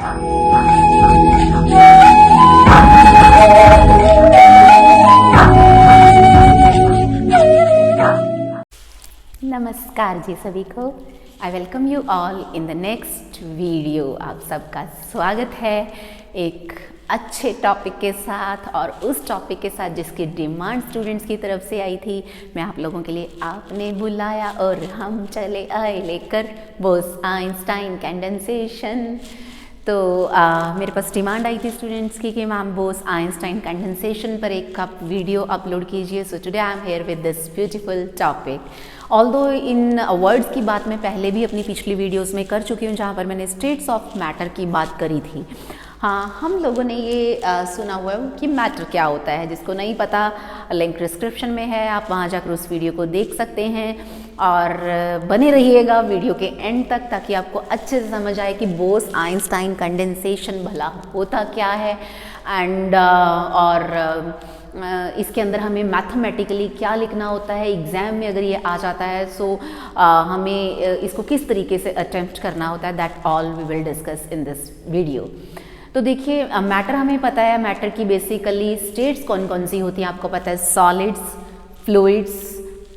नमस्कार जी सभी को। I welcome you all in the next video. आप सबका स्वागत है एक अच्छे टॉपिक के साथ, और उस टॉपिक के साथ जिसकी डिमांड स्टूडेंट्स की तरफ से आई थी। मैं आप लोगों के लिए आपने बुलाया और हम चले आए लेकर बोस-आइंस्टाइन कंडेंसेशन। तो मेरे पास डिमांड आई थी स्टूडेंट्स की कि मैम बोस-आइंस्टाइन कंडेंसेशन पर एक आप वीडियो अपलोड कीजिए। So today I am here with this beautiful topic. Although in words की बात मैं पहले भी अपनी पिछली वीडियोस में कर चुकी हूँ, जहाँ पर मैंने स्टेट्स ऑफ मैटर की बात करी थी। हाँ, हम लोगों ने ये सुना हुआ है कि मैटर क्या होता है। जिसको नहीं पता, लिंक डिस्क्रिप्शन में है, आप वहाँ जाकर उस वीडियो को देख सकते हैं। और बने रहिएगा वीडियो के एंड तक, ताकि आपको अच्छे से समझ आए कि बोस-आइंस्टाइन कंडेंसेशन भला होता क्या है, एंड इसके अंदर हमें मैथमेटिकली क्या लिखना होता है। एग्ज़ाम में अगर ये आ जाता है सो हमें इसको किस तरीके से अटेम्प्ट करना होता है, that all we will discuss in this video. तो देखिए, मैटर हमें पता है, मैटर की बेसिकली स्टेट्स कौन कौन सी होती हैं आपको पता है। Solids, fluids,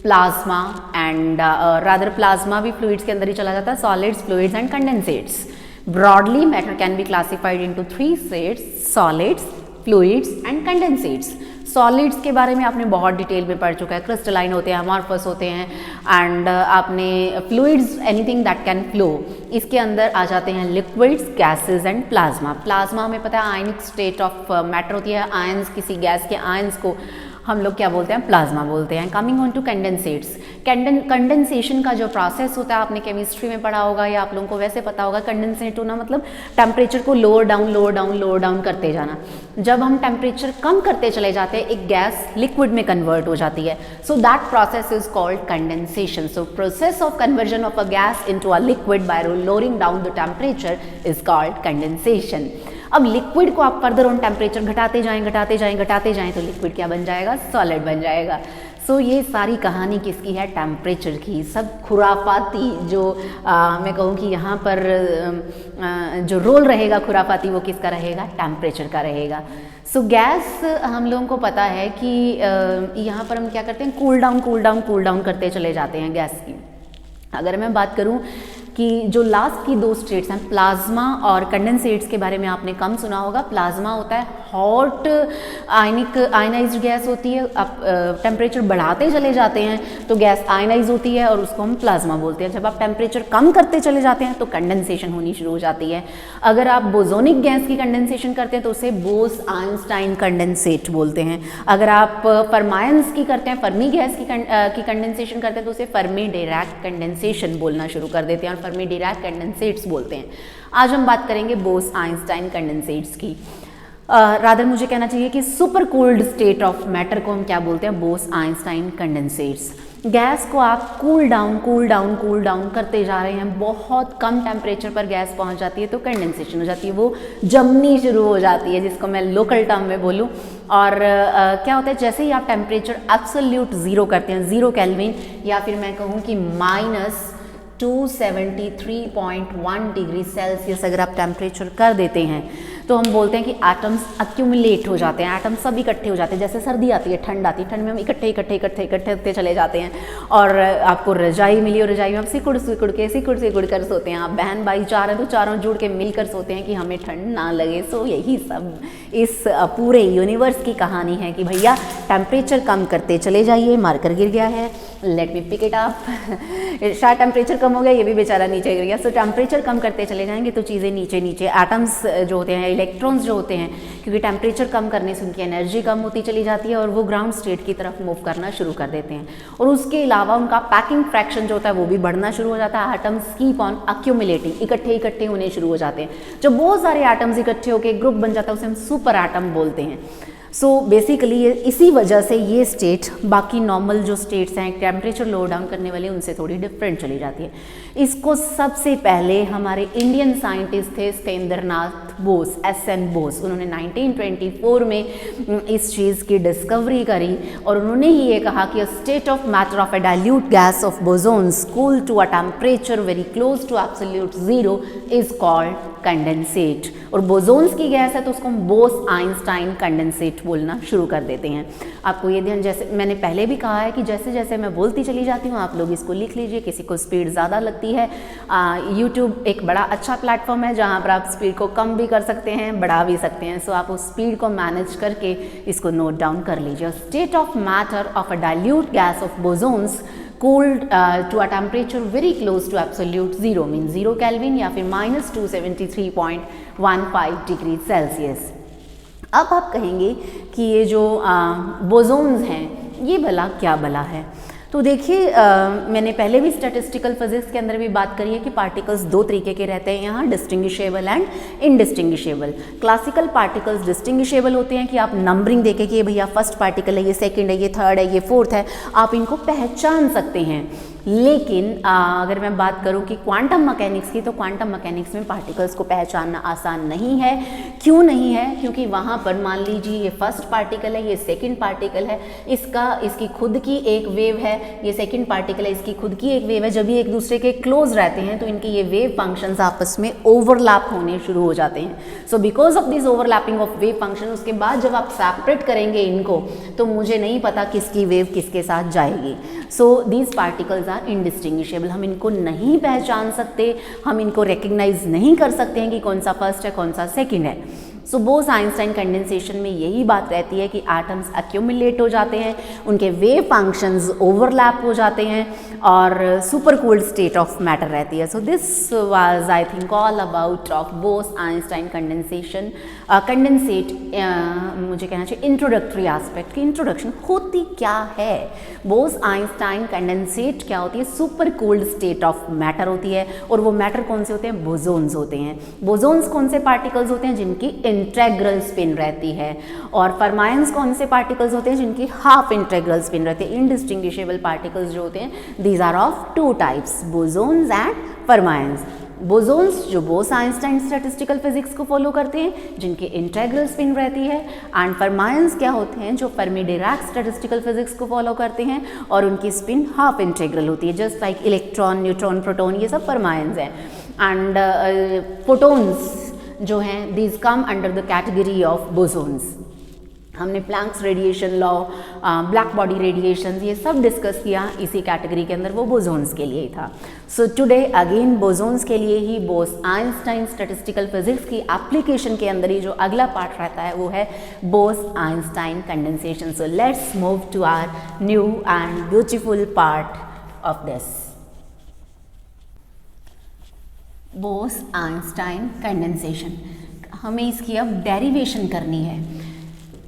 plasma and rather plasma भी फ्लूइड्स के अंदर ही चला जाता है। Solids, fluids and condensates. Broadly matter can be classified into 3 states: solids, fluids and condensates. Solids के बारे में आपने बहुत डिटेल में पढ़ चुका है। क्रिस्टलाइन होते हैं, अमॉर्फस होते हैं, एंड आपने fluids anything that can flow. इसके अंदर आ जाते हैं liquids, gases and plasma. Plasma हमें पता है आयनिक स्टेट ऑफ मैटर होती है। आयंस, किसी गैस के आयंस को हम लोग क्या बोलते हैं, प्लाज्मा बोलते हैं। कमिंग ऑन टू कंडेंसेट्स, कंडेंसेशन का जो प्रोसेस होता है आपने केमिस्ट्री में पढ़ा होगा, या आप लोगों को वैसे पता होगा। कंडेंसेट होना मतलब टेम्परेचर को lower down lower down lower down करते जाना। जब हम टेम्परेचर कम करते चले जाते हैं, एक गैस लिक्विड में कन्वर्ट हो जाती है। So that process is called condensation. So process of conversion of a gas into a liquid bye lowering down the temperature is called condensation. अब लिक्विड को आप फर्दर ऑन टेम्परेचर घटाते जाएं तो लिक्विड क्या बन जाएगा, सॉलिड बन जाएगा। सो ये सारी कहानी किसकी है, टेम्परेचर की। सब खुराफाती जो मैं कहूँ कि यहाँ पर जो रोल रहेगा खुराफाती, वो किसका रहेगा, टेम्परेचर का रहेगा। सो गैस हम लोगों को पता है कि यहाँ पर हम क्या करते हैं, कूल डाउन करते चले जाते हैं गैस की। अगर मैं बात करूँ कि जो लास्ट की 2 स्टेट्स हैं, प्लाज्मा और कंडेंसेट्स के बारे में आपने कम सुना होगा। प्लाज्मा होता है हॉट आयनाइज्ड गैस होती है। आप टेम्परेचर बढ़ाते चले जाते हैं तो गैस आयनाइज होती है और उसको हम प्लाज्मा बोलते हैं। जब आप टेम्परेचर कम करते चले जाते हैं तो कंडेंसेशन होनी शुरू हो जाती है। अगर आप बोसोनिक गैस की कंडेंसेशन करते हैं तो उसे बोस-आइंस्टाइन कंडेंसेट बोलते हैं। अगर आप फर्मायंस की करते हैं, फर्मी गैस की कंडेंसेशन करते हैं तो उसे फर्मी डिराक कंडेंसेशन बोलना शुरू कर देते हैं और फर्मी डिराक कंडेंसेट्स बोलते हैं। आज हम बात करेंगे बोस-आइंस्टाइन कंडेंसेट्स की। रादर मुझे कहना चाहिए कि super cooled state of matter को हम क्या बोलते हैं, बोस-आइंस्टाइन कंडेंसेट्स। गैस को आप कूल डाउन करते जा रहे हैं, बहुत कम टेम्परेचर पर गैस पहुंच जाती है तो कंडेंसेशन हो जाती है, वो जमनी शुरू हो जाती है, जिसको मैं लोकल टर्म में बोलूं। और क्या होता है, जैसे ही आप टेम्परेचर एब्सोल्यूट 0 करते हैं, 0 केल्विन, या फिर मैं कहूँ कि -273.1 डिग्री सेल्सियस अगर आप टेम्परेचर कर देते हैं तो हम बोलते हैं कि एटम्स अक्यूमुलेट हो जाते हैं। एटम्स सब इकट्ठे हो जाते हैं। जैसे सर्दी आती है, ठंड आती है, ठंड में हम इकट्ठे होते चले जाते हैं। और आपको रजाई मिली और रजाई में आप सिकुड़ कर सोते हैं। आप बहन भाई 4 हैं तो चारों जुड़ के मिलकर सोते हैं कि हमें ठंड ना लगे। सो यही सब इस पूरे यूनिवर्स की कहानी है कि भैया टेम्परेचर कम करते चले जाइए। मार्कर गिर गया है, let me pick it up. शायद टेम्परेचर कम हो गया, ये भी बेचारा नीचे गिर गया। सो टेम्परेचर कम करते चले जाएंगे तो चीज़ें नीचे एटम्स जो होते हैं, इलेक्ट्रॉन्स जो होते हैं, क्योंकि टेम्परेचर कम करने से उनकी एनर्जी कम होती चली जाती है और वो ग्राउंड स्टेट की तरफ मूव करना शुरू कर देते हैं। और उसके अलावा उनका पैकिंग फ्रैक्शन जो होता है वो भी बढ़ना शुरू हो जाता है। एटम्स कीप ऑन अक्यूमुलेटिंग, इकट्ठे होने शुरू हो जाते हैं। जब बहुत सारे एटम्स इकट्ठे होकर ग्रुप बन जाता है उसे हम सुपर एटम बोलते हैं। सो बेसिकली इसी वजह से ये स्टेट बाकी नॉर्मल जो स्टेट्स हैं टेम्परेचर लो डाउन करने वाले उनसे थोड़ी डिफरेंट चली जाती है। इसको सबसे पहले हमारे इंडियन साइंटिस्ट थे सत्येंद्रनाथ बोस, SN बोस, उन्होंने 1924 में इस चीज़ की डिस्कवरी करी और उन्होंने ही ये कहा कि a state of matter of a dilute gas of bosons cooled to a temperature very close to absolute zero is called condensate. और बोसोन्स की गैस है तो उसको हम बोस आइंस्टाइन कंडेंसेट बोलना शुरू कर देते हैं। आपको ये ध्यान, जैसे मैंने पहले भी कहा है कि जैसे जैसे मैं बोलती चली जाती हूँ आप लोग इसको लिख लीजिए। किसी को स्पीड ज़्यादा लगती है, यूट्यूब एक बड़ा अच्छा प्लेटफॉर्म है जहाँ पर आप स्पीड को कम भी कर सकते हैं, बढ़ा भी सकते हैं। सो आप उस स्पीड को मैनेज करके इसको नोट डाउन कर लीजिए। State of matter of a dilute gas of bosons cooled to a temperature very close to absolute zero means 0 Kelvin या फिर -273.15 डिग्री सेल्सियस। अब आप कहेंगे कि ये जो बोसोन्स हैं ये भला क्या भला है। तो देखिए मैंने पहले भी स्टैटिस्टिकल फिजिक्स के अंदर भी बात करी है कि पार्टिकल्स दो तरीके के रहते हैं यहाँ, distinguishable and indistinguishable. Classical particles distinguishable होते हैं कि आप नंबरिंग देके कि ये भैया फर्स्ट पार्टिकल है, ये सेकंड है, ये थर्ड है, ये फोर्थ है, आप इनको पहचान सकते हैं। लेकिन अगर मैं बात करूं कि क्वांटम मैकेनिक्स की, तो क्वांटम मैकेनिक्स में पार्टिकल्स को पहचानना आसान नहीं है। क्यों नहीं है? क्योंकि वहाँ पर मान लीजिए ये फर्स्ट पार्टिकल है, ये सेकंड पार्टिकल है, इसकी खुद की एक वेव है, ये सेकंड पार्टिकल है, इसकी खुद की एक वेव है। जब ये एक दूसरे के क्लोज रहते हैं तो इनके ये वेव फंक्शंस आपस में ओवरलैप होने शुरू हो जाते हैं। So because of this overlapping of wave function, उसके बाद जब आप सेपरेट करेंगे इनको तो मुझे नहीं पता किसकी वेव किसके साथ जाएगी। So these particles are indistinguishable. हम इनको नहीं पहचान सकते, हम इनको रिकग्नाइज नहीं कर सकते हैं कि कौन सा फर्स्ट है कौन सा सेकंड है। सो बोस आइंस्टाइन कंडेंसेशन में यही बात रहती है कि एटम्स एक्यूमुलेट हो जाते हैं, उनके वेव फंक्शंस ओवरलैप हो जाते हैं और super cooled state of matter रहती है। So this was I think all about of Bose Einstein condensation condensate. मुझे कहना चाहिए इंट्रोडक्टरी एस्पेक्ट की इंट्रोडक्शन होती क्या है। बोस आइंस्टाइन कंडेंसेट क्या होती है? Super cooled state of matter होती है। और वो मैटर कौन से होते हैं? बोसोन्स होते हैं। बोसोन्स कौन से पार्टिकल्स होते हैं? जिनकी इंटेग्रल स्पिन रहती है। और फरमायंस कौन से पार्टिकल्स होते हैं? जिनकी हाफ इंटेग्रल स्पिन रहती है। इनडिस्टिंग्विशेबल पार्टिकल्स जो होते हैं these are of two types, bosons and fermions. Bosons जो बोस आइंस्टाइन स्टैटिस्टिकल फिजिक्स को फॉलो करते हैं, जिनकी इंटेग्रल स्पिन रहती है, एंड फरमायंस क्या होते हैं? जो फर्मी डिराक स्टैटिस्टिकल फिजिक्स को फॉलो करते हैं और उनकी स्पिन हाफ इंटेग्रल होती है, just like electron, neutron, proton, ये सब फरमायंस हैं। एंड फोटोन्स जो हैं these come under the category of bosons. हमने Planck's radiation law, black body radiation, ये सब डिस्कस किया इसी कैटेगरी के अंदर, वो बोसोन्स के लिए ही था। सो टुडे अगेन बोसोन्स के लिए ही बोस आइंस्टाइन स्टैटिस्टिकल फिजिक्स की एप्लीकेशन के अंदर ही जो अगला पार्ट रहता है वो है Bose Einstein condensation. So let's move to our new and beautiful part of this Bose Einstein condensation. हमें इसकी अब डेरिवेशन करनी है।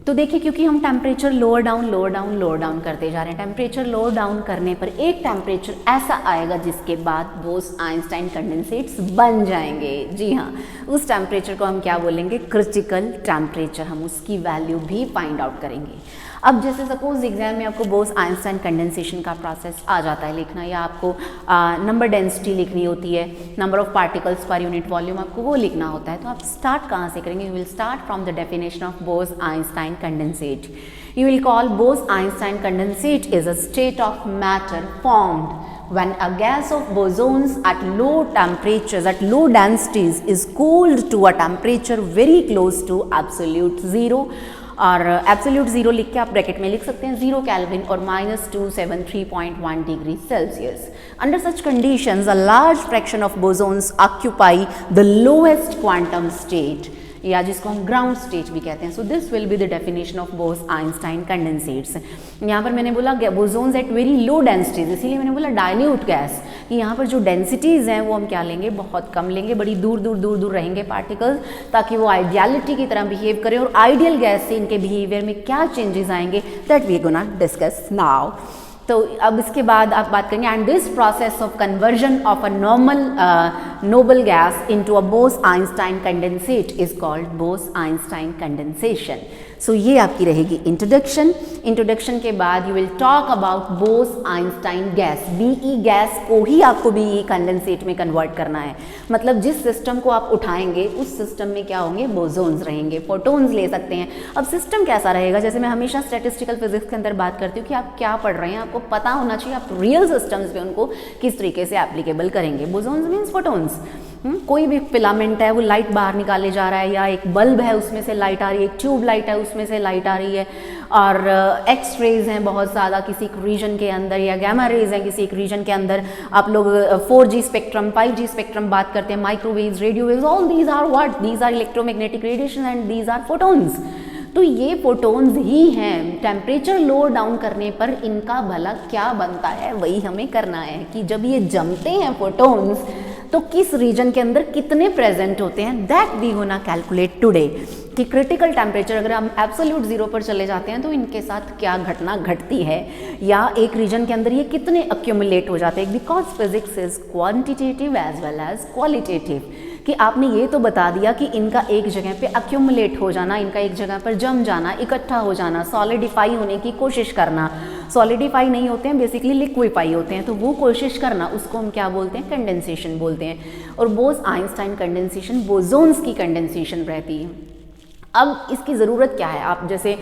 तो देखिए क्योंकि हम टेम्परेचर लोअर डाउन करते जा रहे हैं, टेम्परेचर लोअर डाउन करने पर एक टेम्परेचर ऐसा आएगा जिसके बाद बोस आइंस्टाइन कंडेंसेट्स बन जाएंगे। जी हाँ, उस टेम्परेचर को हम क्या बोलेंगे? Critical temperature. हम उसकी वैल्यू भी फाइंड आउट करेंगे। अब जैसे सपोज एग्जाम में आपको बोस आइंस्टाइन कंडेंसेशन का प्रोसेस आ जाता है लिखना, या आपको नंबर डेंसिटी लिखनी होती है, number of particles per unit volume, आपको वो लिखना होता है, तो आप स्टार्ट कहाँ से करेंगे? You will start from the definition of Bose Einstein condensate. You will call Bose-Einstein condensate is a state of matter formed when a gas of bosons at low temperatures, at low densities is cooled to a temperature very close to absolute zero. और absolute zero लिख के आप bracket में लिख सकते हैं 0 kelvin और -273.1 degree Celsius. Under such conditions a large fraction of bosons occupy the lowest quantum state, या जिसको हम ग्राउंड स्टेट भी कहते हैं। So this will be the definition of Bose Einstein condensates. यहाँ पर मैंने बोला bosons at very low densities, इसीलिए मैंने बोला डाइल्यूट गैस। यहाँ पर जो डेंसिटीज़ हैं वो हम क्या लेंगे? बहुत कम लेंगे, बड़ी दूर दूर रहेंगे पार्टिकल्स, ताकि वो आइडियलिटी की तरह बिहेव करें। और आइडियल गैस से इनके बिहेवियर में क्या चेंजेस आएंगे that we gonna discuss now. तो अब इसके बाद आप बात करेंगे and this process of conversion of a normal noble gas into a Bose Einstein condensate is called Bose Einstein condensation. So ये आपकी रहेगी इंट्रोडक्शन। इंट्रोडक्शन के बाद you will talk about Bose Einstein gas. BE gas को ही आपको बीई कंडेंसेट में कन्वर्ट करना है। मतलब जिस सिस्टम को आप उठाएंगे उस सिस्टम में क्या होंगे, बोसोन्स रहेंगे, फोटोन्स ले सकते हैं। अब सिस्टम कैसा रहेगा, जैसे मैं हमेशा स्टैटिस्टिकल फिजिक्स के अंदर बात करती हूँ कि आप क्या पढ़ रहे हैं, आपको पता होना चाहिए आप रियल सिस्टम्स पे उनको किस तरीके से एप्लीकेबल करेंगे। Bosons means photons. कोई भी फिलामेंट है वो लाइट बाहर निकाले जा रहा है, या एक बल्ब है उसमें से लाइट आ रही है, एक ट्यूब लाइट है उसमें से लाइट आ रही है, और एक्स रेज हैं बहुत ज़्यादा किसी एक रीजन के अंदर, या गैमा रेज हैं किसी एक रीजन के अंदर। आप लोग 4G स्पेक्ट्रम 5G स्पेक्ट्रम बात करते हैं, microwaves, radio waves, all these are what, these are electromagnetic radiation and these are photons. तो ये फोटोन्स ही हैं। टेम्परेचर लो डाउन करने पर इनका भला क्या बनता है वही हमें करना है कि जब ये जमते हैं फोटोन्स तो किस रीजन के अंदर कितने प्रेजेंट होते हैं, that we gonna calculate today. कि क्रिटिकल टेम्परेचर अगर हम एब्सोल्यूट जीरो पर चले जाते हैं तो इनके साथ क्या घटना घटती है, या एक रीजन के अंदर ये कितने अक्यूमुलेट हो जाते हैं। Because physics is quantitative as well as qualitative. कि आपने ये तो बता दिया कि इनका एक जगह पे अक्यूमुलेट हो जाना, इनका एक जगह पर जम जाना, इकट्ठा हो जाना, सॉलिडिफाई होने की कोशिश करना। सॉलिडिफाई नहीं होते हैं, बेसिकली लिक्विफाई होते हैं, तो वो कोशिश करना उसको हम क्या बोलते हैं, कंडेंसेशन बोलते हैं। और बोस-आइंस्टाइन कंडेंसेशन बोसोन्स की कंडेंसेशन रहती है। अब इसकी ज़रूरत क्या है, आप जैसे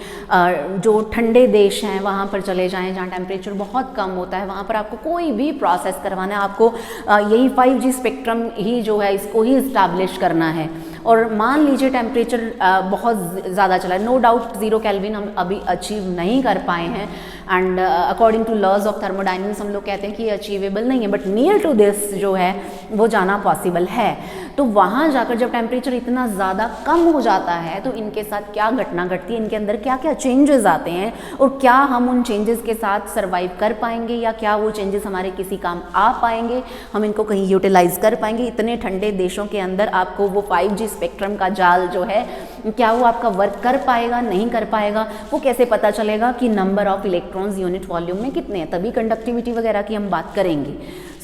जो ठंडे देश हैं वहाँ पर चले जाएं जहाँ टेम्परेचर बहुत कम होता है, वहाँ पर आपको कोई भी प्रोसेस करवाना है, आपको यही 5G स्पेक्ट्रम ही जो है इसको ही इस्टेब्लिश करना है। और मान लीजिए टेम्परेचर बहुत ज़्यादा चला है, नो डाउट 0 केल्विन हम अभी अचीव नहीं कर पाए हैं, and according to laws of thermodynamics हम लोग कहते हैं कि ये अचीवेबल नहीं है, बट नियर टू दिस जो है वो जाना पॉसिबल है। तो वहाँ जाकर जब टेम्परेचर इतना ज़्यादा कम हो जाता है तो इनके साथ क्या घटना घटती है, इनके अंदर क्या क्या चेंजेस आते हैं, और क्या हम उन चेंजेस के साथ सर्वाइव कर पाएंगे, या क्या वो चेंजेस हमारे किसी काम आ पाएंगे, हम इनको कहीं यूटिलाइज कर पाएंगे। इतने ठंडे देशों के अंदर आपको वो 5G स्पेक्ट्रम का जाल जो है क्या वो आपका वर्क कर पाएगा, नहीं कर पाएगा, वो कैसे पता चलेगा कि number of electrons unit volume में कितने हैं, तभी कंडक्टिविटी वगैरह की हम बात करेंगे।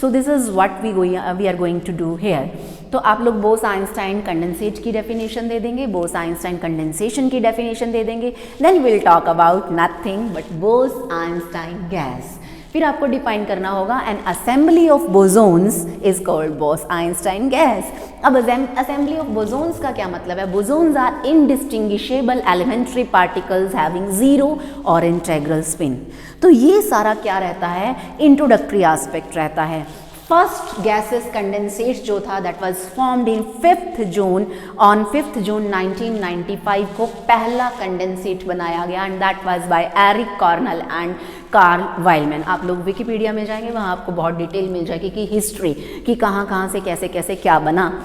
So this is what we are going to do here. तो आप लोग बोस-आइंस्टाइन कंडेंसेट की डेफिनेशन दे देंगे, बोस-आइंस्टाइन कंडेंसेशन की डेफिनेशन दे देंगे, then will talk about nothing but Bose Einstein gas. फिर आपको डिफाइन करना होगा an assembly of bosons is called Bose Einstein gas. अब असेंबली ऑफ बोसोन्स का क्या मतलब है, bosons are indistinguishable elementary particles having zero और इंटेग्रल स्पिन। तो ये सारा क्या रहता है, इंट्रोडक्टरी एस्पेक्ट रहता है। फर्स्ट गैसेस कंडेंसेट जो था that was formed in 5th June 1995 को पहला कंडेंसेट बनाया गया, and that was by Eric Cornell and Carl Wieman. आप लोग विकिपीडिया में जाएंगे, वहाँ आपको बहुत डिटेल मिल जाएगी कि हिस्ट्री कि कहाँ से कैसे कैसे क्या बना।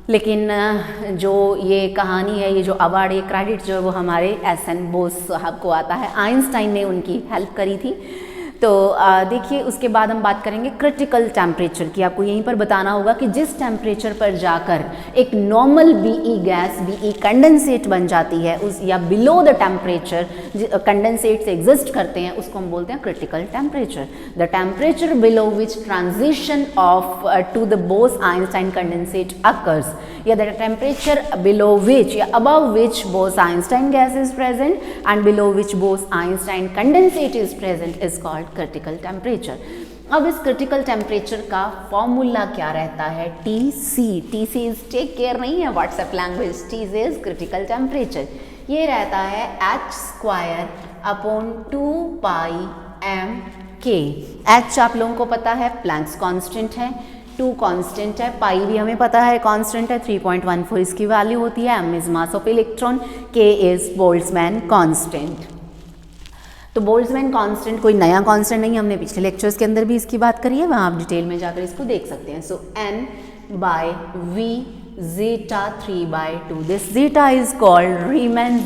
लेकिन जो ये कहानी है, ये जो अवार्ड, ये क्रेडिट जो है वो हमारे SN बोस साहब को आता है। आइंस्टाइन ने उनकी हेल्प करी थी। तो देखिए उसके बाद हम बात करेंगे क्रिटिकल टेम्परेचर की। आपको यहीं पर बताना होगा कि जिस टेम्परेचर पर जाकर एक normal BE gas BE condensate बन जाती है, उस या below the temperature condensates exist करते हैं, उसको हम बोलते हैं critical temperature. The temperature below which transition of to the Bose Einstein condensate occurs, या द टेम्परेचर बिलो विच या above which Bose Einstein gas is present and below which Bose Einstein condensate is present is called critical temperature. अब इस critical temperature का formula क्या रहता है, TC। TC is take care नहीं है WhatsApp language, TC is critical temperature. ये रहता है h² अपॉन 2πm(k). h आप लोगों को पता है प्लैंक्स कांस्टेंट है, 2 कांस्टेंट है, पाई भी हमें पता है कांस्टेंट है, 3.14 इसकी वैल्यू होती है, m is mass of electron, k is Boltzmann constant. तो बोल्ट्जमैन कांस्टेंट कोई नया कांस्टेंट नहीं, हमने पिछले लेक्चर्स के अंदर भी इसकी बात करी है, वहाँ आप डिटेल में जाकर इसको देख सकते हैं। सो n/v zeta3/2, this zeta is called Riemann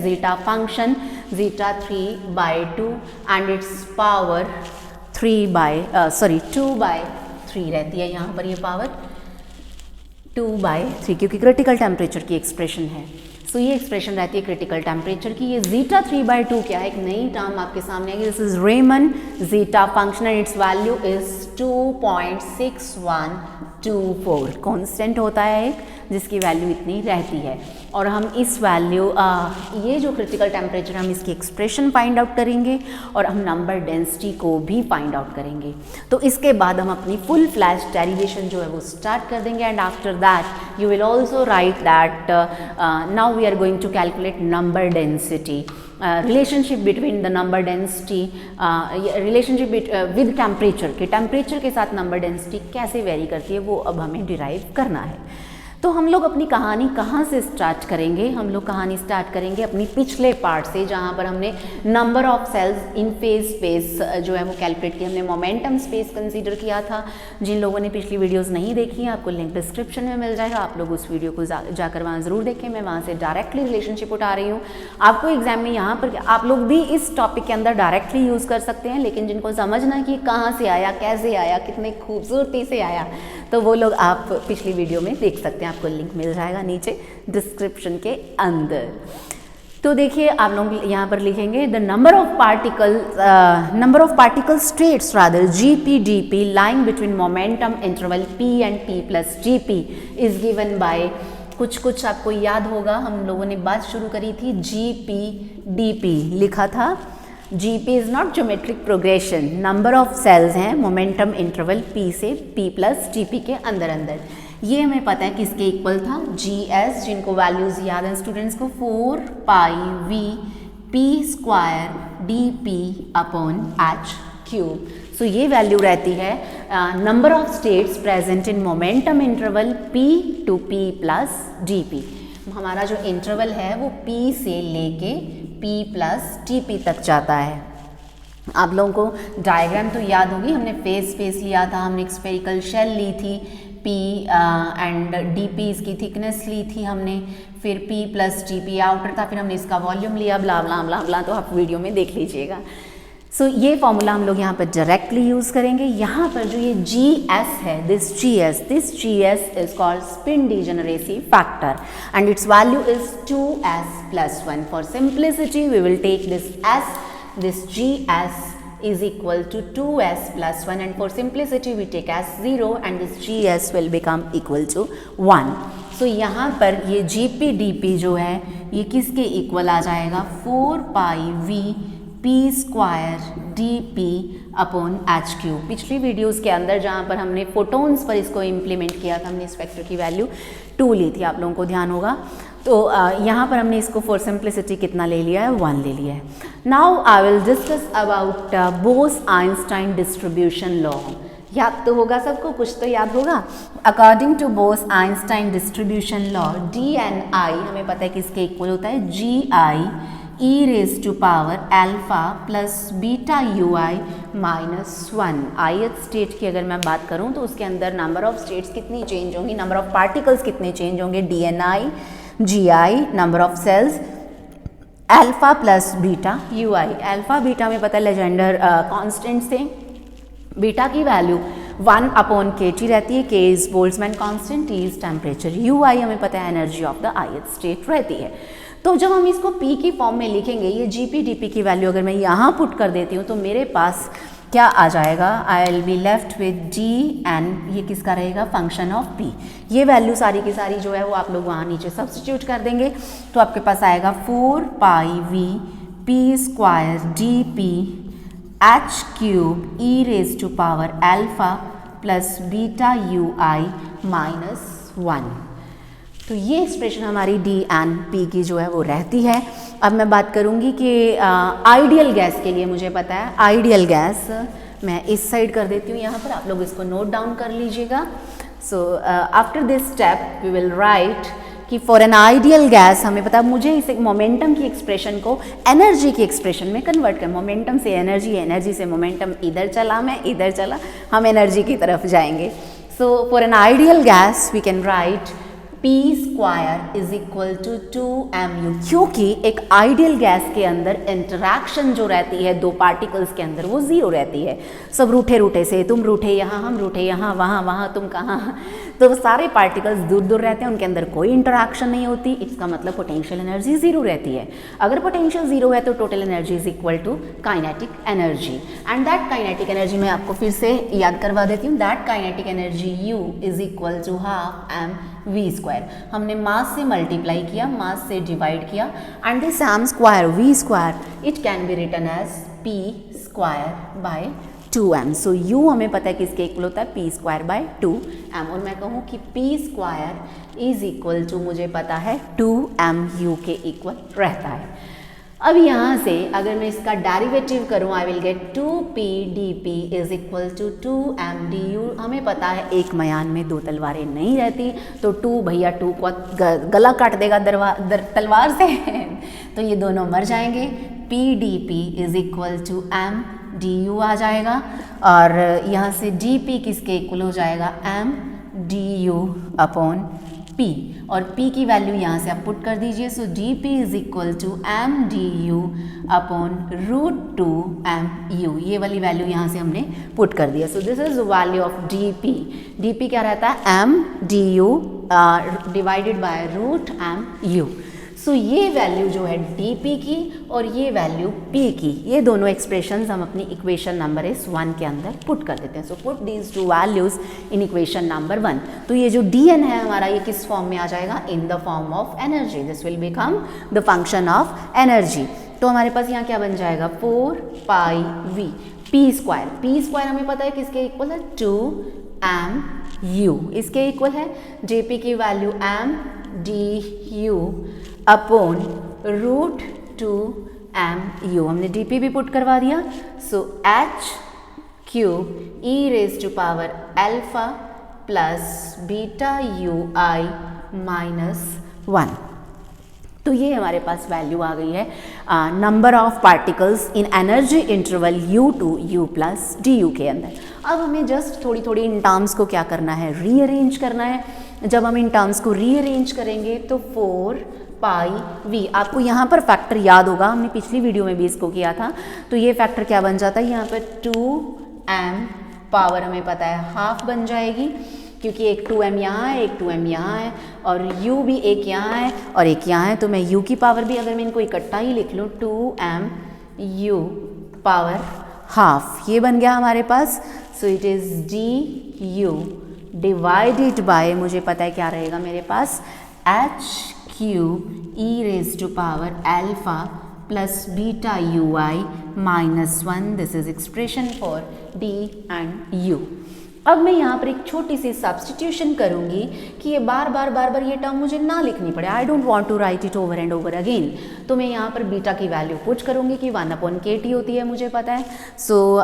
zeta function, zeta 3/2 and its power 2/3 रहती है। यहाँ पर ये पावर 2/3 क्योंकि क्रिटिकल टेम्परेचर की एक्सप्रेशन है। सो ये एक्सप्रेशन रहती है क्रिटिकल टेम्परेचर की। ये जीटा 3/2 क्या है, एक नई टर्म आपके सामने आएगी। This is Riemann zeta function and its value is 2.6124। Constant होता है एक जिसकी वैल्यू इतनी रहती है, और हम इस वैल्यू ये जो क्रिटिकल टेम्परेचर हम इसकी एक्सप्रेशन फाइंड आउट करेंगे और हम नंबर डेंसिटी को भी फाइंड आउट करेंगे। तो इसके बाद हम अपनी फुल फ्लैश डेरिवेशन जो है वो स्टार्ट कर देंगे, and after that you will also write that now we are going to calculate number density, relationship between the number density, relationship with temperature के, टेम्परेचर के साथ नंबर डेंसिटी कैसे very करती है वो अब हमें डिराइव करना है। तो हम लोग अपनी कहानी कहाँ से स्टार्ट करेंगे? हम लोग कहानी स्टार्ट करेंगे अपनी पिछले पार्ट से, जहाँ पर हमने number of cells in phase space जो है वो कैलकुलेट किया, हमने मोमेंटम स्पेस कंसीडर किया था। जिन लोगों ने पिछली वीडियोस नहीं देखी हैं आपको लिंक डिस्क्रिप्शन में मिल जाएगा, आप लोग उस वीडियो को जाकर वहाँ ज़रूर देखें। मैं वहाँ से डायरेक्टली रिलेशनशिप उठा रही हूँ। आपको एग्जाम में यहाँ पर आप लोग भी इस टॉपिक के अंदर डायरेक्टली यूज़ कर सकते हैं, लेकिन जिनको समझना कि कहाँ से आया, कैसे आया, कितने खूबसूरती से आया, तो वो लोग आप पिछली वीडियो में देख सकते हैं, आपको लिंक मिल जाएगा नीचे डिस्क्रिप्शन के अंदर। तो देखिए आप लोग यहाँ पर लिखेंगे the number of particle states rather GP/dP lying between momentum interval P and P+GP is given by, कुछ आपको याद होगा हम लोगों ने बात शुरू करी थी GP/dP लिखा था। GP is not geometric progression, number of cells हैं मोमेंटम इंटरवल P से P+GP के अंदर। ये हमें पता है किसके इक्वल था, GS, जिनको वैल्यूज याद हैं स्टूडेंट्स को, 4πVP²dP/h³। सो ये वैल्यू रहती है number of states present in momentum interval P to P+dP। हमारा जो इंटरवल है वो P से लेके P+dP तक जाता है। आप लोगों को डायग्राम तो याद होगी, हमने फेज स्पेस लिया था, हमने एक स्फेरिकल शेल ली थी, P एंड DP इसकी थिकनेस ली थी हमने, फिर P+dP आउटर था, फिर हमने इसका वॉल्यूम लिया, ब्ला ब्ला ब्ला ब्ला, तो आप वीडियो में देख लीजिएगा। सो ये फॉर्मूला हम लोग यहाँ पर डायरेक्टली यूज़ करेंगे। यहाँ पर जो ये GS है, this GS is called spin degeneracy factor and its value is 2s+1। For simplicity we will take this S, this GS is equal to 2s+1, and for simplicity we take as 0 and this GS will become equal to 1. So यहाँ पर ये GP/dP जो है ये किसके equal आ जाएगा, 4πVP²dP/h³। पिछली videos के अंदर जहाँ पर हमने फोटोन्स पर इसको इम्प्लीमेंट किया था, हमने इस वेक्टर की वैल्यू 2 ली थी, आप लोगों को ध्यान होगा। तो यहाँ पर हमने इसको फॉर सिंप्लिसिटी कितना ले लिया है, 1 ले लिया है। Now I will discuss about Bose Einstein distribution law. याद तो होगा सबको, कुछ तो याद होगा। According to Bose Einstein distribution law, D&I हमें पता है किसके इक्वल होता है, GI e⁻∝βui-1। ith स्टेट की अगर मैं बात करूं तो उसके अंदर नंबर ऑफ स्टेट्स कितनी चेंज होंगी, नंबर ऑफ पार्टिकल्स कितने चेंज होंगे, D&I, GI, number of cells, α+βui। Alpha beta में पता है लेजेंडर कॉन्स्टेंट्स थे, बीटा की वैल्यू 1/kT रहती है, K is Boltzmann constant, T is temperature, UI हमें पता है energy of the ith state रहती है। तो जब हम इसको P की फॉर्म में लिखेंगे, ये GP/dP की वैल्यू अगर मैं यहाँ पुट कर देती हूँ तो मेरे पास क्या आ जाएगा, I will be left with D and ये किसका रहेगा, फंक्शन ऑफ P। ये वैल्यू सारी की सारी जो है वो आप लोग वहाँ नीचे सब्स्टिट्यूट कर देंगे, तो आपके पास आएगा 4πVP²e⁻∝+βui-1। तो ये एक्सप्रेशन हमारी D एंड P की जो है वो रहती है। अब मैं बात करूँगी कि आइडियल गैस के लिए मुझे पता है, आइडियल गैस मैं इस साइड कर देती हूँ यहाँ पर, आप लोग इसको नोट डाउन कर लीजिएगा। So after this step we will write कि फॉर एन आइडियल गैस हमें पता है, मुझे इस मोमेंटम की एक्सप्रेशन को एनर्जी की एक्सप्रेशन में कन्वर्ट कर, मोमेंटम से एनर्जी, एनर्जी से मोमेंटम, इधर चला मैं इधर चला, हम एनर्जी की तरफ जाएंगे। So for an ideal gas we can write P square is equal to 2mu, क्योंकि एक आइडियल गैस के अंदर इंटरैक्शन जो रहती है दो पार्टिकल्स के अंदर वो जीरो रहती है। सब रूठे रूठे से, तुम रूठे यहाँ, हम रूठे यहाँ, वहाँ वहाँ तुम कहाँ, तो वो सारे पार्टिकल्स दूर दूर रहते हैं, उनके अंदर कोई इंटरैक्शन नहीं होती। इसका मतलब पोटेंशियल एनर्जी जीरो रहती है। अगर पोटेंशियल जीरो है तो total energy is equal to kinetic energy, and that kinetic energy मैं आपको फिर से याद करवा देती हूँ। That kinetic energy U is equal to half mv square. हमने मास से मल्टीप्लाई किया, मास से डिवाइड किया, and this m square v square it can be written as p square by 2m। So u हमें पता है किसके equal होता है, p स्क्वायर बाय 2m, और मैं कहूँ कि p square is equal to, मुझे पता है 2mu के इक्वल रहता है। अब यहाँ से अगर मैं इसका डेरिवेटिव करूँ, I will get 2p dp is equal to 2m du। हमें पता है एक मयान में दो तलवारें नहीं रहती, तो 2 भैया 2 को गला काट देगा तलवार से तो ये दोनों मर जाएंगे। p dp is equal to m du आ जाएगा, और यहाँ से dp किसके इक्वल हो जाएगा, m du अपॉन p, और p की वैल्यू यहाँ से आप पुट कर दीजिए। So dp is equal to m du upon √2mu, ये वाली वैल्यू यहाँ से हमने पुट कर दिया। सो this is value of dp। dp क्या रहता है, m du divided bye √mu। सो ये वैल्यू जो है dp की और ये वैल्यू p की, ये दोनों एक्सप्रेशंस हम अपनी इक्वेशन नंबर 1 के अंदर पुट कर देते हैं। So put these two values in equation number 1। तो ये जो dn है हमारा, ये किस फॉर्म में आ जाएगा, in the form of energy. This will become the function of energy. तो हमारे पास यहाँ क्या बन जाएगा, 4πv p स्क्वायर हमें पता है किसके इक्वल है, 2mu, इसके इक्वल है jp की value m du upon √2mu, हमने dp भी पुट करवा दिया। So h cube e raise to power alpha plus beta ui minus 1। तो ये हमारे पास वैल्यू आ गई है number of particles in energy interval u to u plus du के अंदर। अब हमें जस्ट थोड़ी थोड़ी इन टर्म्स को क्या करना है, रीअरेंज करना है। जब हम इन टर्म्स को रीअरेंज करेंगे तो 4πv, आपको यहाँ पर फैक्टर याद होगा, हमने पिछली वीडियो में भी इसको किया था। तो ये फैक्टर क्या बन जाता है, यहाँ पर 2m पावर हमें पता है हाफ बन जाएगी, क्योंकि एक 2m यहाँ है, एक 2m यहाँ है, और u भी एक यहाँ है और एक यहाँ है। तो मैं u की पावर भी अगर मैं इनको इकट्ठा ही लिख लूँ, 2mu पावर हाफ, ये बन गया हमारे पास। So it is du divided by, मुझे पता है क्या रहेगा मेरे पास, h cube e raise to power alpha plus beta ui minus 1। This is expression for d and u। अब मैं यहाँ पर एक छोटी सी सब्स्टिट्यूशन करूँगी कि ये बार बार ये टर्म मुझे ना लिखनी पड़े। I don't want to write it over and over again. तो मैं यहाँ पर बीटा की वैल्यू पुट करूँगी कि 1/kT होती है, मुझे पता है। सो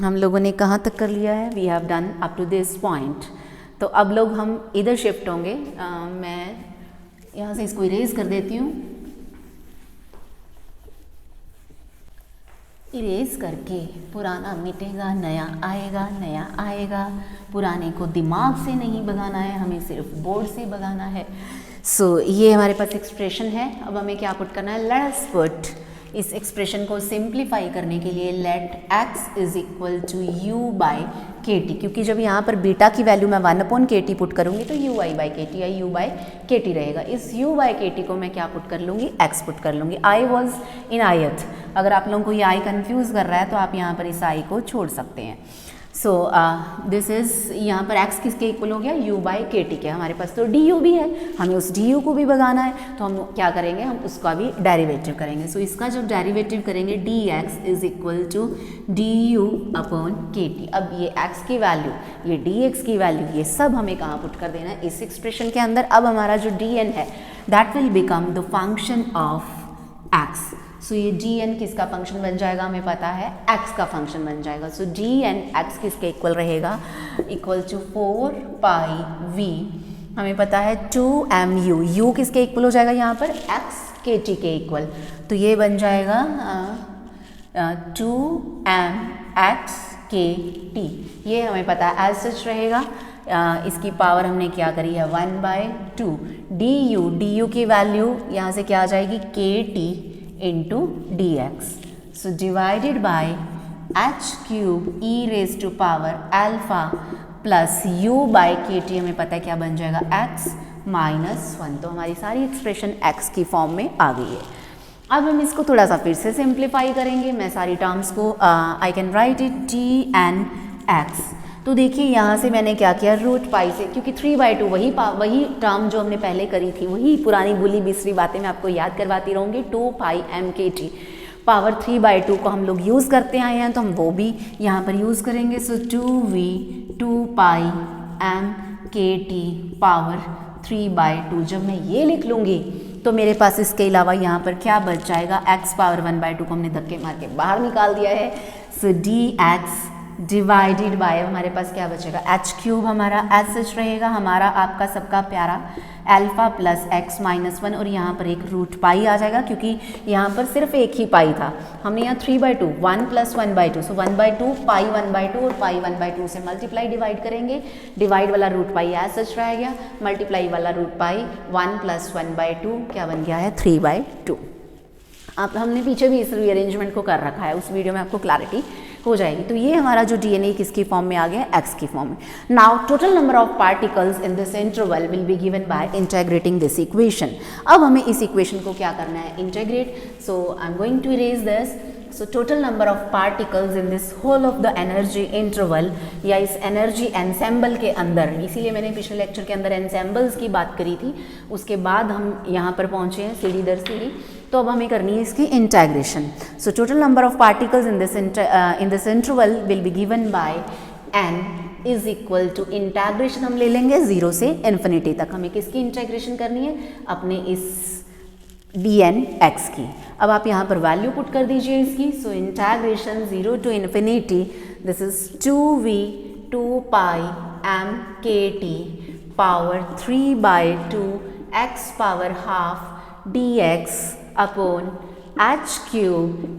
हम लोगों ने कहाँ तक कर लिया है, we have done up to this point. तो अब लोग हम इधर शिफ्ट होंगे। मैं यहाँ से इसको इरेज कर देती हूँ, इरेज करके पुराना मिटेगा, नया आएगा। पुराने को दिमाग से नहीं भगाना है, हमें सिर्फ बोर्ड से भगाना है। सो ये हमारे पास एक्सप्रेशन है। अब हमें क्या पुट करना है, लेट्स पुट इस एक्सप्रेशन को सिंप्लीफाई करने के लिए let x is equal to u by kt, क्योंकि जब यहाँ पर बीटा की वैल्यू मैं 1/kt पुट करूँगी तो ui बाई kt या u बाई kt रहेगा। इस u बाई kt को मैं क्या पुट कर लूँगी, x पुट कर लूँगी। I was in ith। अगर आप लोगों को ये I कन्फ्यूज़ कर रहा है तो आप यहाँ पर इस I को छोड़ सकते हैं। सो दिस इज़, यहाँ पर x किसके इक्वल हो गया, u बाई kt के। हमारे पास तो du भी है, हमें उस du को भी भगाना है, तो हम क्या करेंगे, हम उसका भी डेरिवेटिव करेंगे। सो इसका जब डेरिवेटिव करेंगे dx is equal to du upon kt। अब ये x की वैल्यू, ये dx की वैल्यू, ये सब हमें कहाँ पुट कर देना है, इस एक्सप्रेशन के अंदर। अब हमारा जो dn है that will become the function of x। सो ये dn किसका फंक्शन बन जाएगा, हमें पता है x का फंक्शन बन जाएगा। सो dn x किसके इक्वल रहेगा, इक्वल टू 4πv, हमें पता है 2mu, u किसके इक्वल हो जाएगा यहाँ पर, x kt के इक्वल। तो ये बन जाएगा 2mx kt, ये हमें पता है एज सच रहेगा। इसकी पावर हमने क्या करी है 1/2 डी यू की वैल्यू यहाँ से क्या आ जाएगी KT into d x. So divided by h³ e raise to power alpha plus u by KT हमें पता है क्या बन जाएगा x -1. तो हमारी सारी एक्सप्रेशन x की फॉर्म में आ गई है. अब हम इसको थोड़ा सा फिर से सिंप्लीफाई करेंगे. मैं सारी टर्म्स को आई कैन राइट इट T(n)x. तो देखिए यहाँ से मैंने क्या किया रूट पाई से, क्योंकि 3/2 वही टर्म जो हमने पहले करी थी, वही पुरानी बुली बिसरी बातें मैं आपको याद करवाती रहूँगी. 2πmkt पावर 3/2 को हम लोग यूज़ करते आए हैं, तो हम वो भी यहाँ पर यूज़ करेंगे. सो 2v 2πmkt पावर 3/2. जब मैं ये लिख लूँगी तो मेरे पास इसके अलावा यहाँ पर क्या बच जाएगा, x पावर 1/2 को हमने धक्के मार के बाहर निकाल दिया है. सो dx डिवाइडेड बाय हमारे पास क्या बचेगा h³ हमारा एच रहेगा, हमारा आपका सबका प्यारा अल्फा प्लस x -1 और यहाँ पर एक रूट पाई आ जाएगा, क्योंकि यहाँ पर सिर्फ एक ही पाई था. हमने यहाँ 3/2 1 + 1/2 सो 1/2 पाई 1/2 और पाई 1/2 से मल्टीप्लाई डिवाइड करेंगे. डिवाइड वाला रूट पाई एच रह गया, मल्टीप्लाई वाला रूट पाई 1 + 1/2 क्या बन गया है 3/2. अब हमने पीछे भी इस रीअरेंजमेंट को कर रखा है, उस वीडियो में आपको क्लैरिटी हो जाएगी. तो ये हमारा जो DNA किसकी फॉर्म में आ गया एक्स की फॉर्म में. Now total number of particles in this interval will be given by integrating this equation. अब हमें इस इक्वेशन को क्या करना है integrate. So I am going to erase this. So total number of particles in this whole of the energy interval या इस energy ensemble के अंदर, इसीलिए मैंने पिछले लेक्चर के अंदर एनसेम्बल्स की बात करी थी, उसके बाद हम यहाँ पर पहुँचे हैं सीढ़ी दर सीढ़ी. तो अब हमें करनी है इसकी integration. So total number of particles in this interval will be given by n is equal to integration हम ले लेंगे 0 से इन्फिनिटी तक. हमें किसकी इंटीग्रेशन करनी है, अपने इस dnx की. अब आप यहाँ पर वैल्यू पुट कर दीजिए इसकी. So integration 0 to infinity this is 2v 2πmkt power 3/2 x power half dx upon h³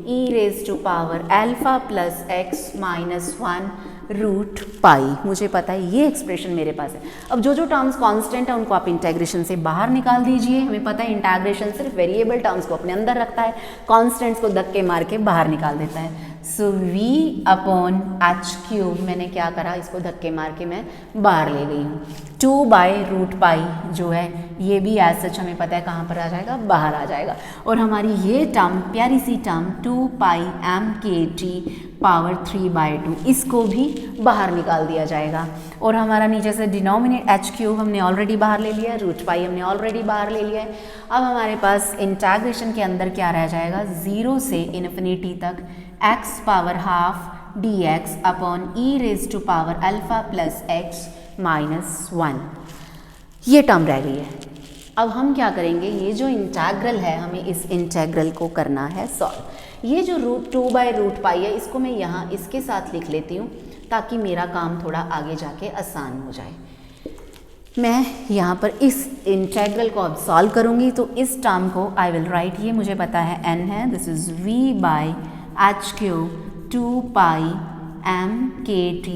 e raise to power alpha plus x -1 root pi. मुझे पता है ये एक्सप्रेशन मेरे पास है. अब जो टर्म्स कांस्टेंट है उनको आप इंटीग्रेशन से बाहर निकाल दीजिए. हमें पता है इंटीग्रेशन सिर्फ वेरिएबल टर्म्स को अपने अंदर रखता है, कांस्टेंट्स को धक्के मार के बाहर निकाल देता है. सो v अपॉन h³ मैंने क्या करा, इसको धक्के मार के मैं बाहर ले गई हूँ. 2/√पाई जो है ये भी एज सच हमें पता है कहाँ पर आ जाएगा, बाहर आ जाएगा. और हमारी ये टर्म प्यारी सी टर्म 2πmkt पावर 3/2 इसको भी बाहर निकाल दिया जाएगा. और हमारा नीचे से डिनोमिनेट h³ हमने ऑलरेडी बाहर ले लिया है, रूट पाई हमने ऑलरेडी बाहर ले लिया है. अब हमारे पास इंटीग्रेशन के अंदर क्या रह जाएगा 0 से इन्फिनिटी तक x power half dx upon e raise to power alpha plus x -1 ये टर्म रह गई है. अब हम क्या करेंगे, ये जो इंटीग्रल है हमें इस इंटीग्रल को करना है सॉल्व. ये जो √2/√पाई है इसको मैं यहाँ इसके साथ लिख लेती हूँ ताकि मेरा काम थोड़ा आगे जाके आसान हो जाए. मैं यहाँ पर इस इंटीग्रल को अब सॉल्व करूँगी तो इस टर्म को आई विल राइट, ये मुझे पता है n है, this is v/h³ 2πmkt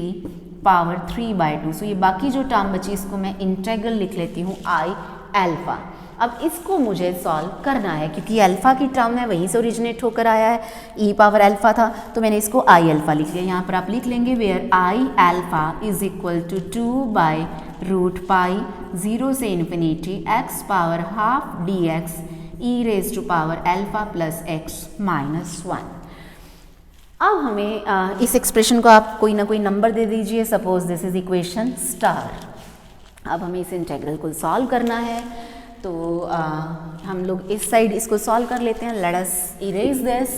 power 3/2. सो ये बाकी जो टर्म बची इसको मैं इंटीग्रल लिख लेती हूँ i अल्फ़ा. अब इसको मुझे सॉल्व करना है क्योंकि अल्फ़ा की टर्म है वहीं से ओरिजिनेट होकर आया है, e पावर अल्फ़ा था तो मैंने इसको i अल्फ़ा लिख लिया. यहाँ पर आप लिख लेंगे where i alpha is equal to 2/√पाई 0 से infinity x power half dx e raise to power alpha plus x -1. अब हमें इस एक्सप्रेशन को आप कोई ना कोई नंबर दे दीजिए, suppose this is equation star. अब हमें इस इंटीग्रल को सॉल्व करना है तो हम लोग इस साइड इसको सॉल्व कर लेते हैं. Let us erase this.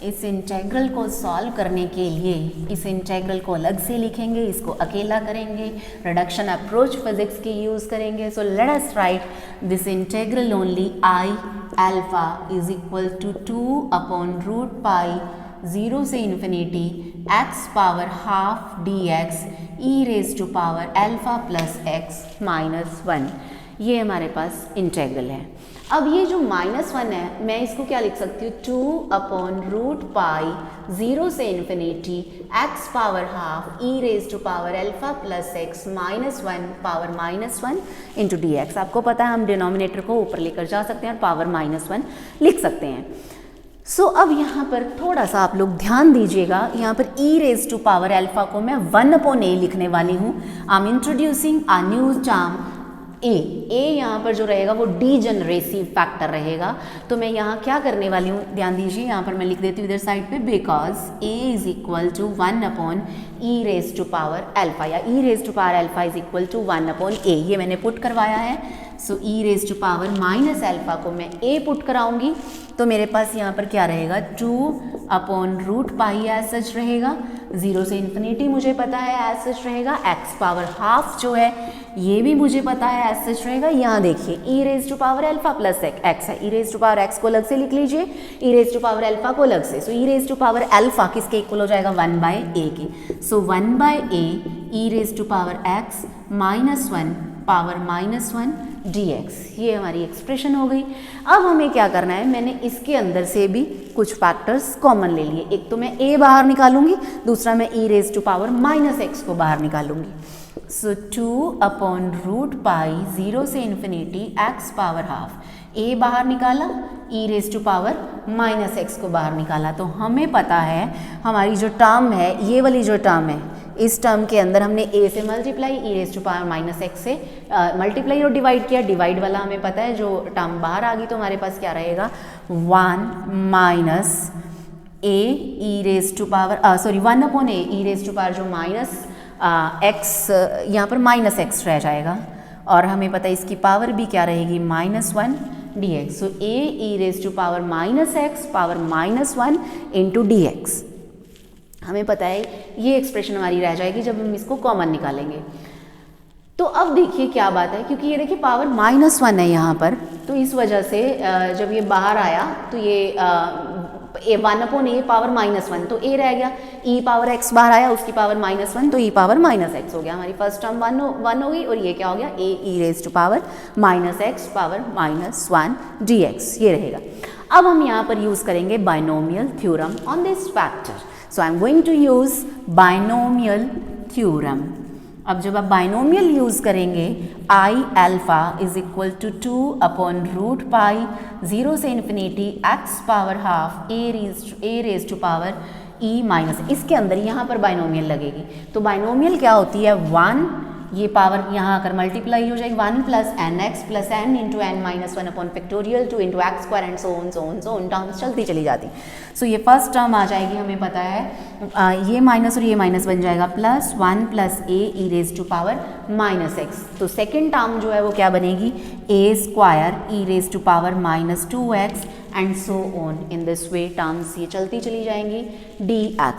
इस इंटीग्रल को सॉल्व करने के लिए इस इंटीग्रल को अलग से लिखेंगे, इसको अकेला करेंगे, रिडक्शन अप्रोच फिजिक्स की यूज़ करेंगे. So let us write this integral only i alpha is equal to 2/√पाई 0 से infinity x power half dx e raise to power alpha plus x -1. ये हमारे पास इंटेग्रल है। अब ये जो -1 है, मैं इसको क्या लिख सकती हूँ, 2/√π 0 से infinity x power half e raise to power alpha plus x -1 power -1 into dx। आपको पता है हम डिनोमिनेटर को ऊपर लेकर जा सकते हैं और पावर -1 लिख सकते हैं। सो अब यहाँ पर थोड़ा सा आप लोग ध्यान दीजिएगा, यहाँ पर e raise to power alpha को मैं 1/a लिखने वाली हूँ। I am introducing a new term A यहाँ पर जो रहेगा वो डीजनरेसी फैक्टर रहेगा। तो मैं यहाँ क्या करने वाली हूँ, ध्यान दीजिए, यहाँ पर मैं लिख देती हूँ इधर साइड पे, because a is equal to 1/e raise to power alpha, या e raise to power alpha is equal to 1/a। ये मैंने पुट करवाया है। So e raise to power minus alpha को मैं a पुट कराऊंगी, तो मेरे पास यहाँ पर क्या रहेगा, 2/√π एज सच रहेगा, 0 से इन्फिनिटी मुझे पता है एज सच रहेगा, x पावर हाफ जो है ये भी मुझे पता है एज सच रहेगा। यहाँ देखिए e raise to power alpha plus x है, e raise to power x को अलग से लिख लीजिए, e raise to power alpha को अलग से। So e raise to power alpha किसके इक्वल हो जाएगा, 1/a के। So 1/a e raise to power x -1 power -1 dx, ये हमारी एक्सप्रेशन हो गई। अब हमें क्या करना है, मैंने इसके अंदर से भी कुछ फैक्टर्स कॉमन ले लिए। एक तो मैं a बाहर निकालूंगी, दूसरा मैं e raise to power -x को बाहर निकालूंगी। सो 2/√π 0 से infinity x power half, a बाहर निकाला, e raise to power -x को बाहर निकाला। तो हमें पता है हमारी जो टर्म है, ये वाली जो टर्म है, इस टर्म के अंदर हमने a से multiply, e raise to power -x से मल्टीप्लाई और डिवाइड किया। डिवाइड वाला हमें पता है, जो टर्म बाहर आ गई तो हमारे पास क्या रहेगा, 1 - a e raise to power 1/a e raise to power जो x यहाँ पर -x रह जाएगा, और हमें पता है इसकी पावर भी क्या रहेगी, -1 dx। So a e raise to power -x power -1 into dx। हमें पता है ये एक्सप्रेशन हमारी रह जाएगी जब हम इसको कॉमन निकालेंगे। तो अब देखिए क्या बात है, क्योंकि ये देखिए पावर -1 है यहाँ पर, तो इस वजह से जब ये बाहर आया तो ये 1/a पावर -1, तो a रह गया, e पावर x बाहर आया, उसकी पावर -1, तो e पावर -x हो गया। हमारी फर्स्ट टर्म 1 हो गई, और ये क्या हो गया, a e raise to power -x power -1 dx, ये रहेगा। अब हम यहाँ पर यूज़ करेंगे binomial theorem on this factor. So I am going to use binomial theorem. अब जब आप बाइनोमियल यूज़ करेंगे, i alpha is equal to 2/√π 0 से infinity x power half a raise to power e minus, इसके अंदर यहाँ पर बाइनोमियल लगेगी। तो बाइनोमियल क्या होती है, 1, ये पावर यहाँ आकर मल्टीप्लाई हो जाएगी, 1 + nx + n into n-1 upon factorial 2 into x square and so on terms चलती चली जाती। सो ये फर्स्ट टर्म आ जाएगी, हमें पता है ये माइनस और ये माइनस बन जाएगा, +1 + a e raise to power -x। तो सेकेंड टर्म जो है वो क्या बनेगी, a² e raise to power -2x and so on. In this way terms ये चलती चली जाएंगी, dx।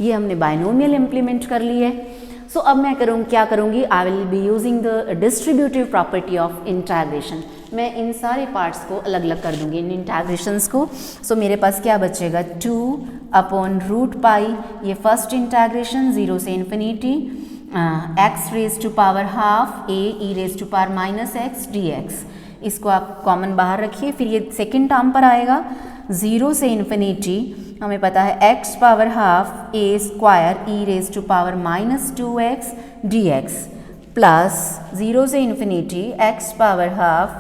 ये हमने बाइनोमियल इम्प्लीमेंट कर ली है। सो अब मैं क्या करूँगी, I will be using the distributive property of integration. मैं इन सारे पार्ट्स को अलग अलग कर दूंगी, इन इंटीग्रेशंस को। सो मेरे पास क्या बचेगा, 2/√π, ये फर्स्ट इंटीग्रेशन 0 से infinity x raise to power half a e raise to power -x dx। इसको आप कॉमन बाहर रखिए। फिर ये सेकेंड टर्म पर आएगा, 0 से इन्फिनिटी, हमें पता है x power half a² e raise to power -2x dx, plus 0 से infinity x power half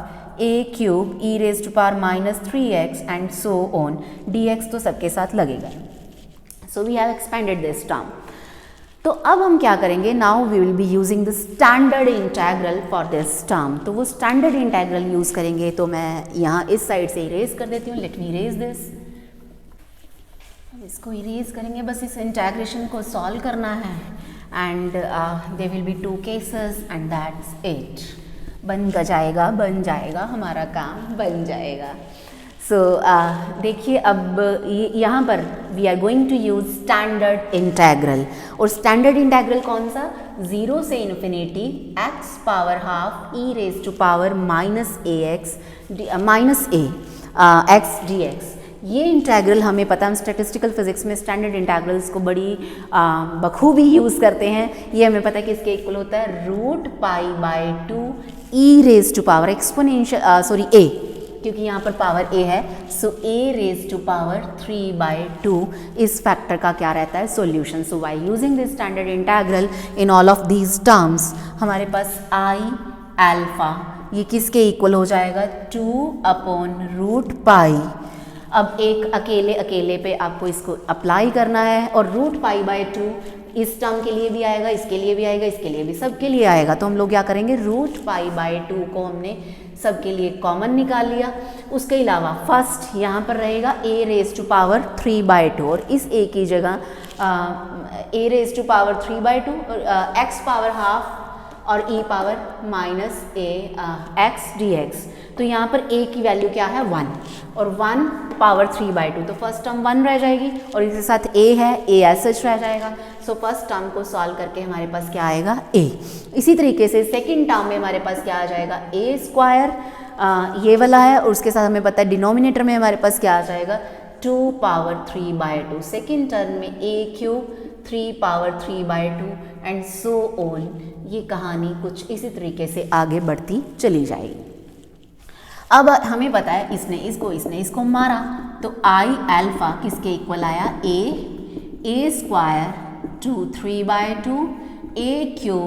a³ e raise to power -3x and so on, dx तो सबके साथ लगेगा। So we have expanded this term. तो अब हम क्या करेंगे, now we will be using the standard integral for this term. तो वो स्टैंडर्ड इंटीग्रल यूज़ करेंगे, तो मैं यहाँ इस साइड से इरेज कर देती हूँ। Let me erase this. इसको इरेज करेंगे, बस इस इंटीग्रेशन को सॉल्व करना है, and there will be 2 cases and that's it. बन जाएगा हमारा काम बन जाएगा। सो देखिए अब यहाँ पर we are going to use standard integral. और स्टैंडर्ड इंटीग्रल कौन सा, 0 से infinity x power half e raise to power -a x dx। ये इंटेग्रल हमें पता है, हम स्टैटिस्टिकल फिजिक्स में स्टैंडर्ड इंटेग्रल्स को बड़ी बखूबी यूज़ करते हैं। ये हमें पता है कि इसके इक्वल होता है √π/2 e raise to power exponential a, क्योंकि यहाँ पर पावर a है, सो a रेज टू पावर 3/2 इस फैक्टर का क्या रहता है, solution. So by using this standard integral in all of these terms हमारे पास i अल्फा ये किसके इक्वल हो जाएगा, 2/√π। अब एक अकेले पे आपको इसको अप्लाई करना है, और √π/2 इस टर्म के लिए भी आएगा, इसके लिए भी आएगा, इसके लिए भी, सबके लिए आएगा। तो हम लोग क्या करेंगे, √π/2 को हमने सबके लिए कॉमन निकाल लिया। उसके अलावा फर्स्ट यहाँ पर रहेगा a रेज टू पावर 3/2, और इस a की जगह a रेज टू पावर 3/2 और x पावर हाफ और e power -a x dx। तो यहाँ पर a की वैल्यू क्या है, 1, और 1 पावर 3/2, तो फर्स्ट टर्म 1 रह जाएगी, और इसके साथ a है, a एज सच रह जाएगा। सो फर्स्ट टर्म को सॉल्व करके हमारे पास क्या आएगा, a। इसी तरीके से सेकंड टर्म में हमारे पास क्या आ जाएगा, a², ये वाला है, और उसके साथ हमें पता है डिनोमिनेटर में हमारे पास क्या आ जाएगा, 2 पावर 3/2। सेकेंड टर्म में a³ 3 power 3/2 and so on. ये कहानी कुछ इसी तरीके से आगे बढ़ती चली जाएगी। अब हमें पता है इसने इसको मारा, तो i अल्फा किसके इक्वल आया, a² 3/2 a³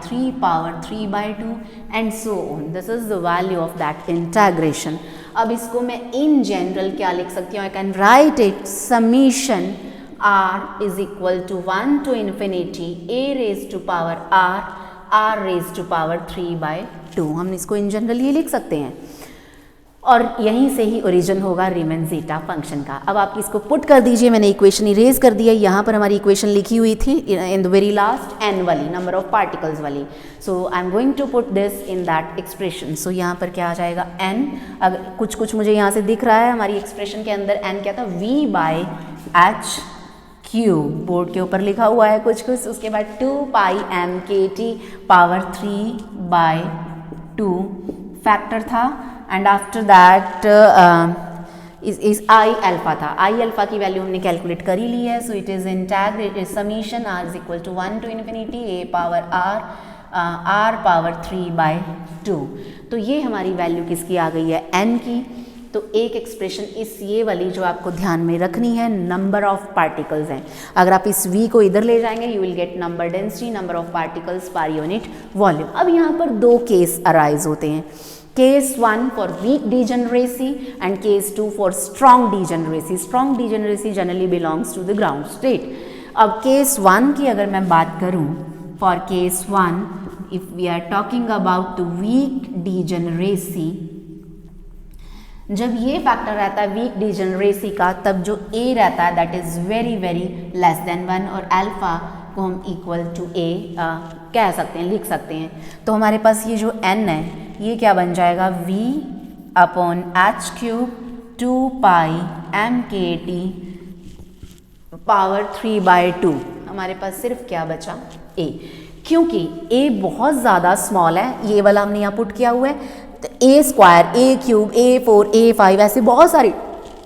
3 power 3/2 and so on. This is the value of that integration. अब इसको मैं इन जनरल क्या लिख सकती हूँ, I can write it summation r is equal to 1 to infinity a raise to power r raise to power 3/2। हम इसको in general ये लिख सकते हैं, और यहीं से ही ओरिजिन होगा रीमन जीटा फंक्शन का। अब आप इसको पुट कर दीजिए, मैंने इक्वेशन इरेज कर दिया। यहाँ पर हमारी इक्वेशन लिखी हुई थी in the very last n वाली, नंबर ऑफ पार्टिकल्स वाली। So I am going to put this in that expression. सो यहाँ पर क्या आ जाएगा, n, अगर कुछ मुझे यहाँ से दिख रहा है, हमारी एक्सप्रेशन के अंदर n क्या था, v/h क्यूब, बोर्ड के ऊपर लिखा हुआ है कुछ, उसके बाद 2πmkt पावर 3/2 फैक्टर था, एंड आफ्टर दैट इस i अल्फा था। i अल्फा की वैल्यू हमने कैलकुलेट कर ही ली है। So it is integrated summation r is equal to 1 to infinity a power r power 3/2। तो ये हमारी वैल्यू किसकी आ गई है, n की। तो एक एक्सप्रेशन इस ये वाली जो आपको ध्यान में रखनी है, नंबर ऑफ पार्टिकल्स हैं। अगर आप इस v को इधर ले जाएंगे, you will get number density, number of particles per unit volume. अब यहाँ पर दो केस अराइज होते हैं, case 1 for weak degeneracy and case 2 for strong degeneracy. Strong degeneracy generally belongs to the ground state. अब केस 1 की अगर मैं बात करूँ, for case 1 if we are talking about the weak degeneracy, जब ये फैक्टर रहता है वीक डिजेनरेसी का, तब जो a रहता है that is very very less than 1, और अल्फा को हम इक्वल टू a कह सकते हैं, लिख सकते हैं। तो हमारे पास ये जो n है, ये क्या बन जाएगा, v/h³ 2πmkt पावर 3/2। हमारे पास सिर्फ क्या बचा, a, क्योंकि a बहुत ज़्यादा स्मॉल है, ये वाला हमने यहाँ पुट किया हुआ है। तो a², a³, a4, a5 ऐसे बहुत सारे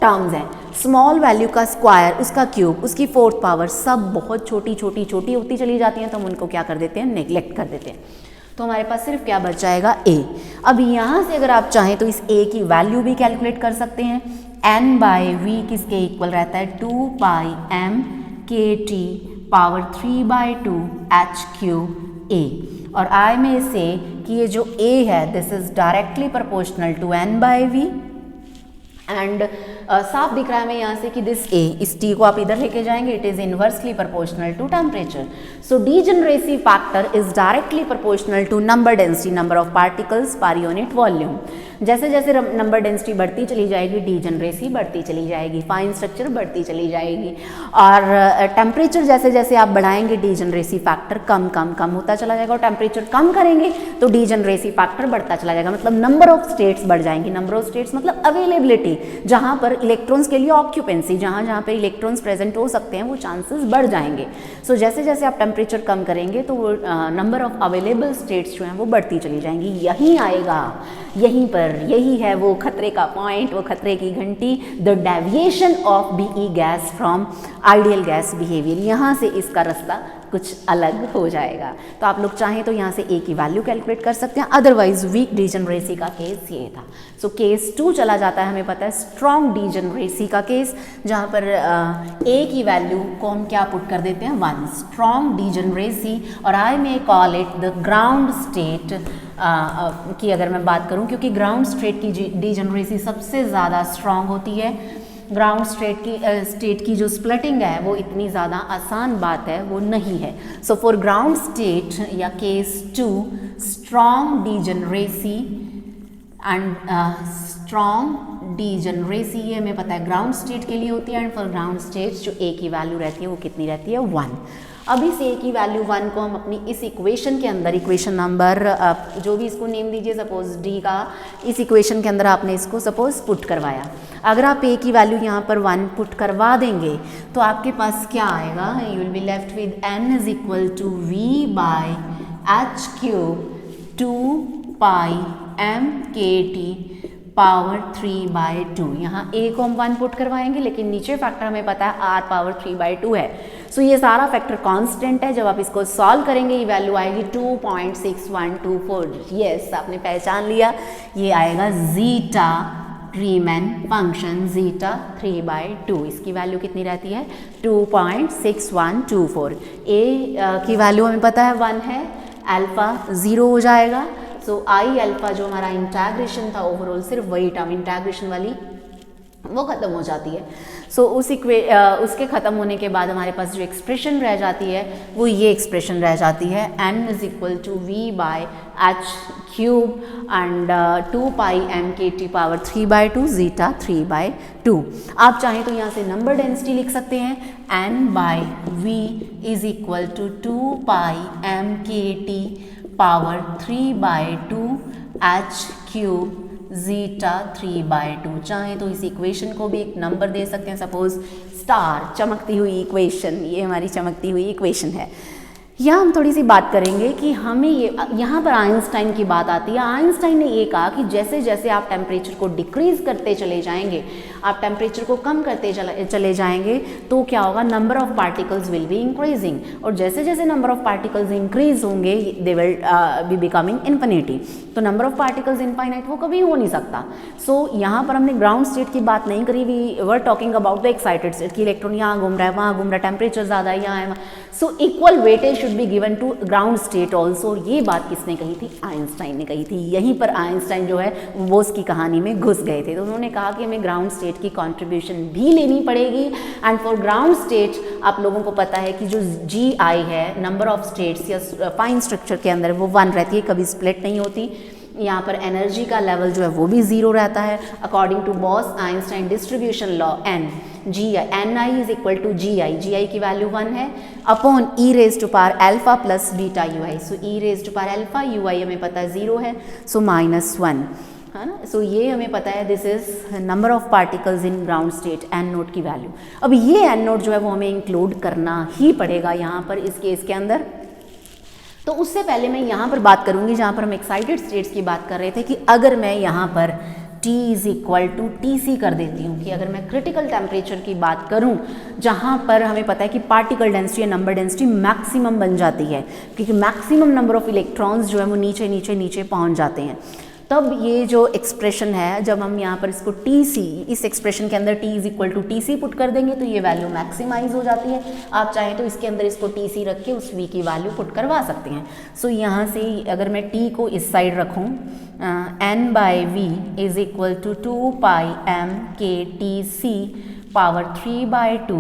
टर्म्स हैं। स्मॉल वैल्यू का स्क्वायर, उसका क्यूब, उसकी 4th पावर, सब बहुत छोटी छोटी छोटी होती चली जाती हैं, तो हम उनको क्या कर देते हैं, नेग्लेक्ट कर देते हैं। तो हमारे पास सिर्फ क्या बच जाएगा, a। अब यहाँ से अगर आप चाहें तो इस a की वैल्यू भी कैलकुलेट कर सकते हैं। n/v किसके इक्वल रहता है, 2πmkt पावर 3/2 h³ a। और I में से कि ये जो a है this is directly proportional to n/v, and साफ दिख रहा है हमें यहाँ से कि दिस a, इस t को आप इधर लेके जाएंगे, it is inversely proportional to temperature. So degeneracy factor is directly proportional to number density, number of particles per unit volume. जैसे जैसे नंबर डेंसिटी बढ़ती चली जाएगी, डीजेनरेसी बढ़ती चली जाएगी, फाइन स्ट्रक्चर बढ़ती चली जाएगी, और टेम्परेचर जैसे जैसे आप बढ़ाएंगे डीजेनरेसी फैक्टर कम कम कम होता चला जाएगा, और टेम्परेचर कम करेंगे तो डीजेनरेसी फैक्टर बढ़ता चला जाएगा। मतलब नंबर ऑफ स्टेट्स बढ़ जाएंगी। नंबर ऑफ स्टेट्स मतलब अवेलेबिलिटी, जहाँ पर इलेक्ट्रॉन्स के लिए ऑक्यूपेंसी, जहाँ जहाँ पर इलेक्ट्रॉन्स प्रेजेंट हो सकते हैं वो चांसेस बढ़ जाएंगे। सो जैसे जैसे आप टेम्परेचर कम करेंगे तो वो नंबर ऑफ अवेलेबल स्टेट्स जो हैं वो बढ़ती चली जाएंगी। यहीं आएगा, यहीं पर टेम्परेचर, यही है वो खतरे का पॉइंट, वो खतरे की घंटी, the deviation of BE gas from ideal gas behaviour, यहाँ से इसका रास्ता कुछ अलग हो जाएगा। तो आप लोग चाहें तो यहाँ से ए की वैल्यू कैलकुलेट कर सकते हैं, अदरवाइज वीक डीजनरेसी का केस ये था। सो केस 2 चला जाता है, हमें पता है स्ट्रॉन्ग डीजनरेसी का केस, जहाँ पर ए की वैल्यू को हम क्या पुट कर देते हैं 1, स्ट्रॉन्ग डीजनरेसी, और I may call it the ground state की अगर मैं बात करूँ, क्योंकि ग्राउंड स्टेट की डीजनरेसी सबसे ज़्यादा स्ट्रॉन्ग होती है। ग्राउंड स्टेट की जो स्प्लिटिंग है वो इतनी ज़्यादा आसान बात है वो नहीं है। सो फॉर ग्राउंड स्टेट या case 2, strong degeneracy and strong degeneracy, ये हमें पता है ग्राउंड स्टेट के लिए होती है, एंड फॉर ग्राउंड स्टेट जो ए की वैल्यू रहती है वो कितनी रहती है 1। अब इस ए की वैल्यू 1 को हम अपनी इस इक्वेशन के अंदर, इक्वेशन नंबर जो भी इसको नेम दीजिए, सपोज डी का, इस इक्वेशन के अंदर आपने इसको सपोज पुट करवाया। अगर आप ए की वैल्यू यहाँ पर 1 पुट करवा देंगे तो आपके पास क्या आएगा, you will be left with n is equal to V by h cube 2 pi m k t power 3/2। यहाँ a को हम 1 पुट करवाएंगे, लेकिन नीचे फैक्टर हमें पता है r पावर 3/2 है। सो ये सारा फैक्टर कांस्टेंट है। जब आप इसको सॉल्व करेंगे ये वैल्यू आएगी 2.6124। यस, आपने पहचान लिया, ये आएगा जीटा रीमैन फंक्शन, जीटा 3/2। इसकी वैल्यू कितनी रहती है 2.6124। ए की वैल्यू हमें पता है 1 है, अल्फा 0 हो जाएगा। सो आई अल्फा जो हमारा इंटेग्रेशन था ओवरऑल, सिर्फ वही टर्म इंटेग्रेशन वाली वो ख़त्म हो जाती है। सो उसके ख़त्म होने के बाद हमारे पास जो एक्सप्रेशन रह जाती है वो ये एक्सप्रेशन रह जाती है, n is equal to V by h cube and 2 pi m k t power 3/2 zeta 3/2। आप चाहें तो यहाँ से नंबर डेंसिटी लिख सकते हैं, n by V is equal to 2 pi m k t power 3/2 h cube zeta 3/2। चाहे तो इस इक्वेशन को भी एक नंबर दे सकते हैं, सपोज स्टार, चमकती हुई इक्वेशन, ये हमारी चमकती हुई इक्वेशन है। यहाँ हम थोड़ी सी बात करेंगे कि हमें ये, यहाँ पर आइंस्टाइन की बात आती है। आइंस्टाइन ने ये कहा कि जैसे जैसे आप टेम्परेचर को डिक्रीज करते चले जाएंगे, आप टेम्परेचर को कम करते चले जाएंगे, तो क्या होगा, number of particles will be increasing, और जैसे जैसे नंबर ऑफ पार्टिकल्स इंक्रीज होंगे they will be becoming infinity. तो नंबर ऑफ पार्टिकल्स इनफाइनाइट वो कभी हो नहीं सकता। सो यहाँ पर हमने ग्राउंड स्टेट की बात नहीं करी, we were talking about the excited state की इलेक्ट्रॉन यहाँ घूम रहा है, वहाँ घूम रहा है, टेम्परेचर ज़्यादा है, यहाँ है। So equal weightage should be given to ground state also. ये बात किसने कही थी, आइंस्टाइन ने कही थी। यहीं पर आइंस्टाइन जो है वो उसकी कहानी में घुस गए थे। तो उन्होंने कहा कि हमें ग्राउंड स्टेट की कंट्रीब्यूशन भी लेनी पड़ेगी, एंड फॉर ग्राउंड स्टेट आप लोगों को पता है कि जो GI है, नंबर ऑफ स्टेट्स या फाइन स्ट्रक्चर के अंदर, वो 1 रहती है, कभी स्प्लिट नहीं होती। यहाँ पर एनर्जी का लेवल जो है वो भी 0 रहता है। According to Bose Einstein distribution law, Ni is equal to GI की वैल्यू 1 है upon e raise to power alpha plus beta ui। So e raise to power alpha, ui हमें पता है 0 है, सो -1 है ना। सो ये हमें पता है this is number of particles in ground state, n note की वैल्यू। अब ये n नोट जो है वो हमें इंक्लूड करना ही पड़ेगा यहाँ पर इस केस के अंदर। तो उससे पहले मैं यहाँ पर बात करूँगी जहाँ पर हम एक्साइटेड स्टेट्स की बात कर रहे थे, कि अगर मैं यहाँ पर T is equal to TC कर देती हूँ, कि अगर मैं क्रिटिकल टेम्परेचर की बात करूँ जहाँ पर हमें पता है कि पार्टिकल डेंसिटी या नंबर डेंसिटी मैक्सिमम बन जाती है, क्योंकि मैक्सिमम नंबर ऑफ इलेक्ट्रॉन्स जो है वो नीचे नीचे नीचे पहुँच जाते हैं, तब ये जो एक्सप्रेशन है, जब हम यहाँ पर इसको TC, इस एक्सप्रेशन के अंदर T is equal to TC put कर देंगे तो ये वैल्यू मैक्सिमाइज हो जाती है। आप चाहें तो इसके अंदर इसको TC रख के उस V की वैल्यू पुट करवा सकते हैं। सो यहाँ से अगर मैं T को इस साइड रखूँ, N by V is equal to 2 pi m k t c power 3/2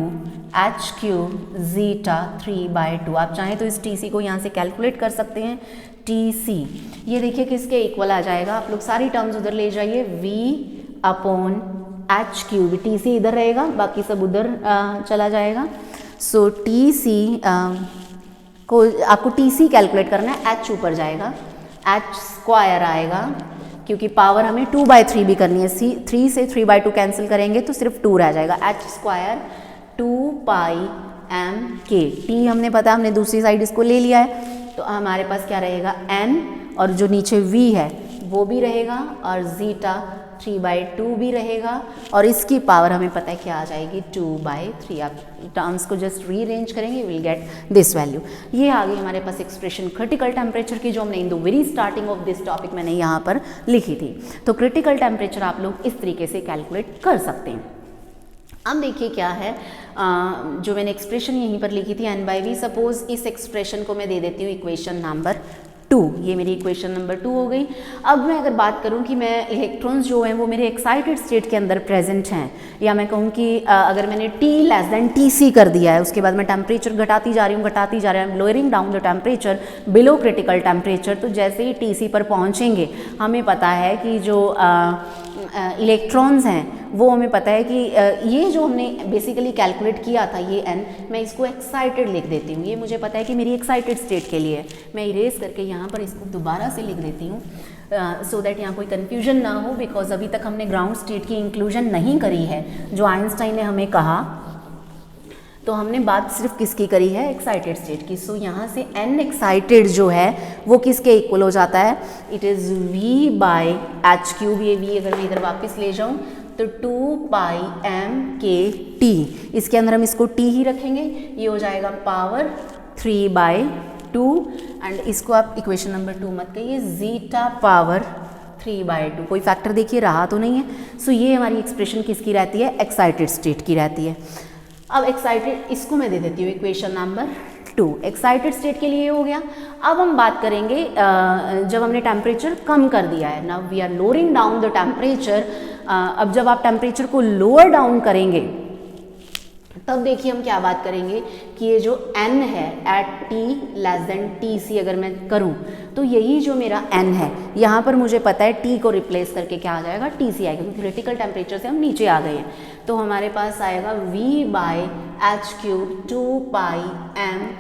h cube zeta 3/2। आप चाहें तो इस TC को यहाँ से कैलकुलेट कर सकते हैं। TC ये देखिए किसके इक्वल आ जाएगा, आप लोग सारी टर्म्स उधर ले जाइए, V upon H cube, TC इधर रहेगा, बाकी सब उधर चला जाएगा। सो TC को आपको TC कैलकुलेट करना है, H ऊपर जाएगा, H स्क्वायर आएगा, क्योंकि पावर हमें 2/3 भी करनी है, 3 से 3/2 कैंसिल करेंगे तो सिर्फ 2 रह जाएगा, H square 2 pi m k T हमने पता, हमने दूसरी साइड इसको ले लिया है, तो हमारे पास क्या रहेगा n, और जो नीचे V है वो भी रहेगा और जीटा 3/2 भी रहेगा और इसकी पावर हमें पता है क्या आ जाएगी 2/3। आप टर्म्स को जस्ट रीअरेंज करेंगे, विल गेट दिस वैल्यू। ये आ गई हमारे पास एक्सप्रेशन क्रिटिकल टेम्परेचर की, जो हमने इन the very starting of this topic मैंने यहाँ पर लिखी थी। तो क्रिटिकल टेम्परेचर आप लोग इस तरीके से कैलकुलेट कर सकते हैं। अब देखिए क्या है, जो मैंने एक्सप्रेशन यहीं पर लिखी थी n/v, सपोज इस एक्सप्रेशन को मैं दे देती हूँ इक्वेशन नंबर 2। ये मेरी इक्वेशन नंबर 2 हो गई। अब मैं अगर बात करूं कि मैं इलेक्ट्रॉन्स जो हैं वो मेरे एक्साइटेड स्टेट के अंदर प्रेजेंट हैं, या मैं कहूं कि अगर मैंने T<Tc कर दिया है, उसके बाद मैं टेम्परेचर घटाती जा रही हूँ, lowering down the temperature below critical temperature, तो जैसे ही Tc पर पहुँचेंगे हमें पता है कि जो इलेक्ट्रॉन्स हैं वो हमें पता है कि ये जो हमने बेसिकली कैलकुलेट किया था ये n, मैं इसको एक्साइटेड लिख देती हूँ। ये मुझे पता है कि मेरी एक्साइटेड स्टेट के लिए है। मैं इरेज करके यहाँ पर इसको दोबारा से लिख देती हूँ सो दैट यहाँ कोई कन्फ्यूजन ना हो, बिकॉज अभी तक हमने ग्राउंड स्टेट की इंक्लूजन नहीं करी है जो आइंस्टाइन ने हमें कहा। तो हमने बात सिर्फ किसकी करी है, एक्साइटेड स्टेट की। सो यहाँ से n एक्साइटेड जो है वो किसके इक्वल हो जाता है, इट इज़ v/h³। ये v अगर मैं इधर वापस ले जाऊँ तो 2πm/k_T, इसके अंदर हम इसको t ही रखेंगे, ये हो जाएगा पावर 3/2 एंड इसको आप इक्वेशन नंबर 2 मत कहिए, जीटा पावर 3/2। कोई फैक्टर देखिए रहा तो नहीं है। सो ये हमारी एक्सप्रेशन किसकी रहती है, एक्साइटेड स्टेट की रहती है। अब एक्साइटेड इसको मैं दे देती हूँ इक्वेशन नंबर 2। एक्साइटेड स्टेट के लिए ये हो गया। अब हम बात करेंगे जब हमने टेम्परेचर कम कर दिया है, now we are lowering down the temperature. अब जब आप टेम्परेचर को लोअर डाउन करेंगे तब देखिए हम क्या बात करेंगे कि ये जो n है एट T<Tc अगर मैं करूं तो यही जो मेरा n है यहाँ पर मुझे पता है t को रिप्लेस करके क्या आ जाएगा, Tc आएगा, क्योंकि क्रिटिकल टेम्परेचर से हम नीचे आ गए हैं। तो हमारे पास आएगा v/h³ 2πm/k_Tc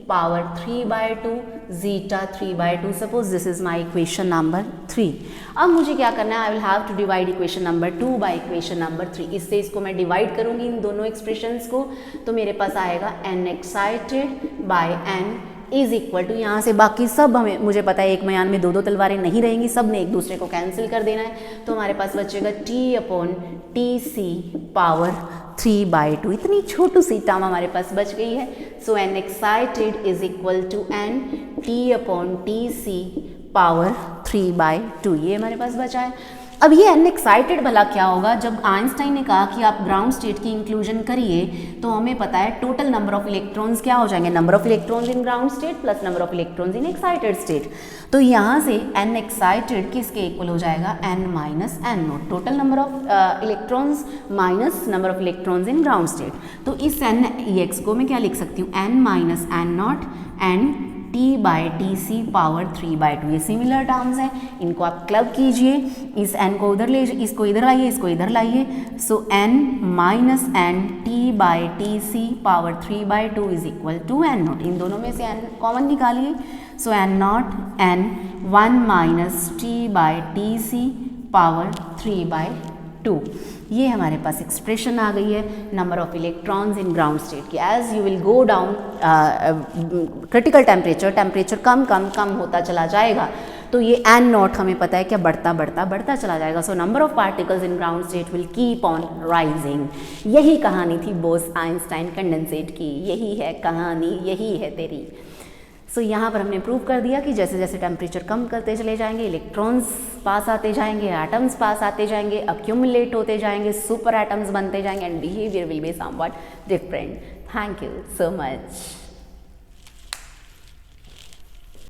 power 3/2 zeta 3/2। Suppose this is my equation number 3। अब मुझे क्या करना है, I will have to divide equation number 2 by equation number 3। इससे इसको मैं डिवाइड करूंगी इन दोनों एक्सप्रेशंस को, तो मेरे पास आएगा n excited by n is equal to, यहाँ से बाकी सब मुझे पता है एक म्यान में 2-2 तलवारें नहीं रहेंगी, सब ने एक दूसरे को कैंसिल कर देना है। तो हमारे पास बचेगा T/Tc पावर 3/2। इतनी छोटी सी टर्म हमारे पास बच गई है। So n excited is equal to n T/Tc power 3/2। ये हमारे पास बचा है। अब ये n एक्साइटेड भला क्या होगा, जब आइंस्टाइन ने कहा कि आप ग्राउंड स्टेट की इंक्लूजन करिए तो हमें पता है टोटल नंबर ऑफ इलेक्ट्रॉन्स क्या हो जाएंगे, number of electrons in ground state plus number of electrons in excited state. तो यहाँ से n एक्साइटेड किसके इक्वल हो जाएगा, n-n0, total number of electrons minus number of electrons in ground state. तो इस n को मैं क्या लिख सकती हूँ, n-n0 एंड T/Tc पावर 3/2। ये सिमिलर टर्म्स हैं, इनको आप क्लब कीजिए, इस n को उधर ले, इसको इधर लाइए, इसको इधर लाइए। So n-n T/Tc power 3/2 is equal to n0। इन दोनों में से n कॉमन निकालिए। So n0 n 1 T/Tc power 3/2। ये हमारे पास एक्सप्रेशन आ गई है number of electrons in ground state की। As you will go down critical temperature कम होता चला जाएगा, तो ये n0 हमें पता है क्या बढ़ता चला जाएगा। So number of particles in ground state will keep on rising. यही कहानी थी बोस-आइंस्टाइन कंडेंसेट की, यही है कहानी, यही है तेरी। सो यहाँ पर हमने प्रूव कर दिया कि जैसे जैसे टेम्परेचर कम करते चले जाएंगे, इलेक्ट्रॉन्स पास आते जाएंगे, एटम्स पास आते जाएंगे, अक्यूमुलेट होते जाएंगे, सुपर एटम्स बनते जाएंगे and behaviour will be somewhat different. Thank you so much.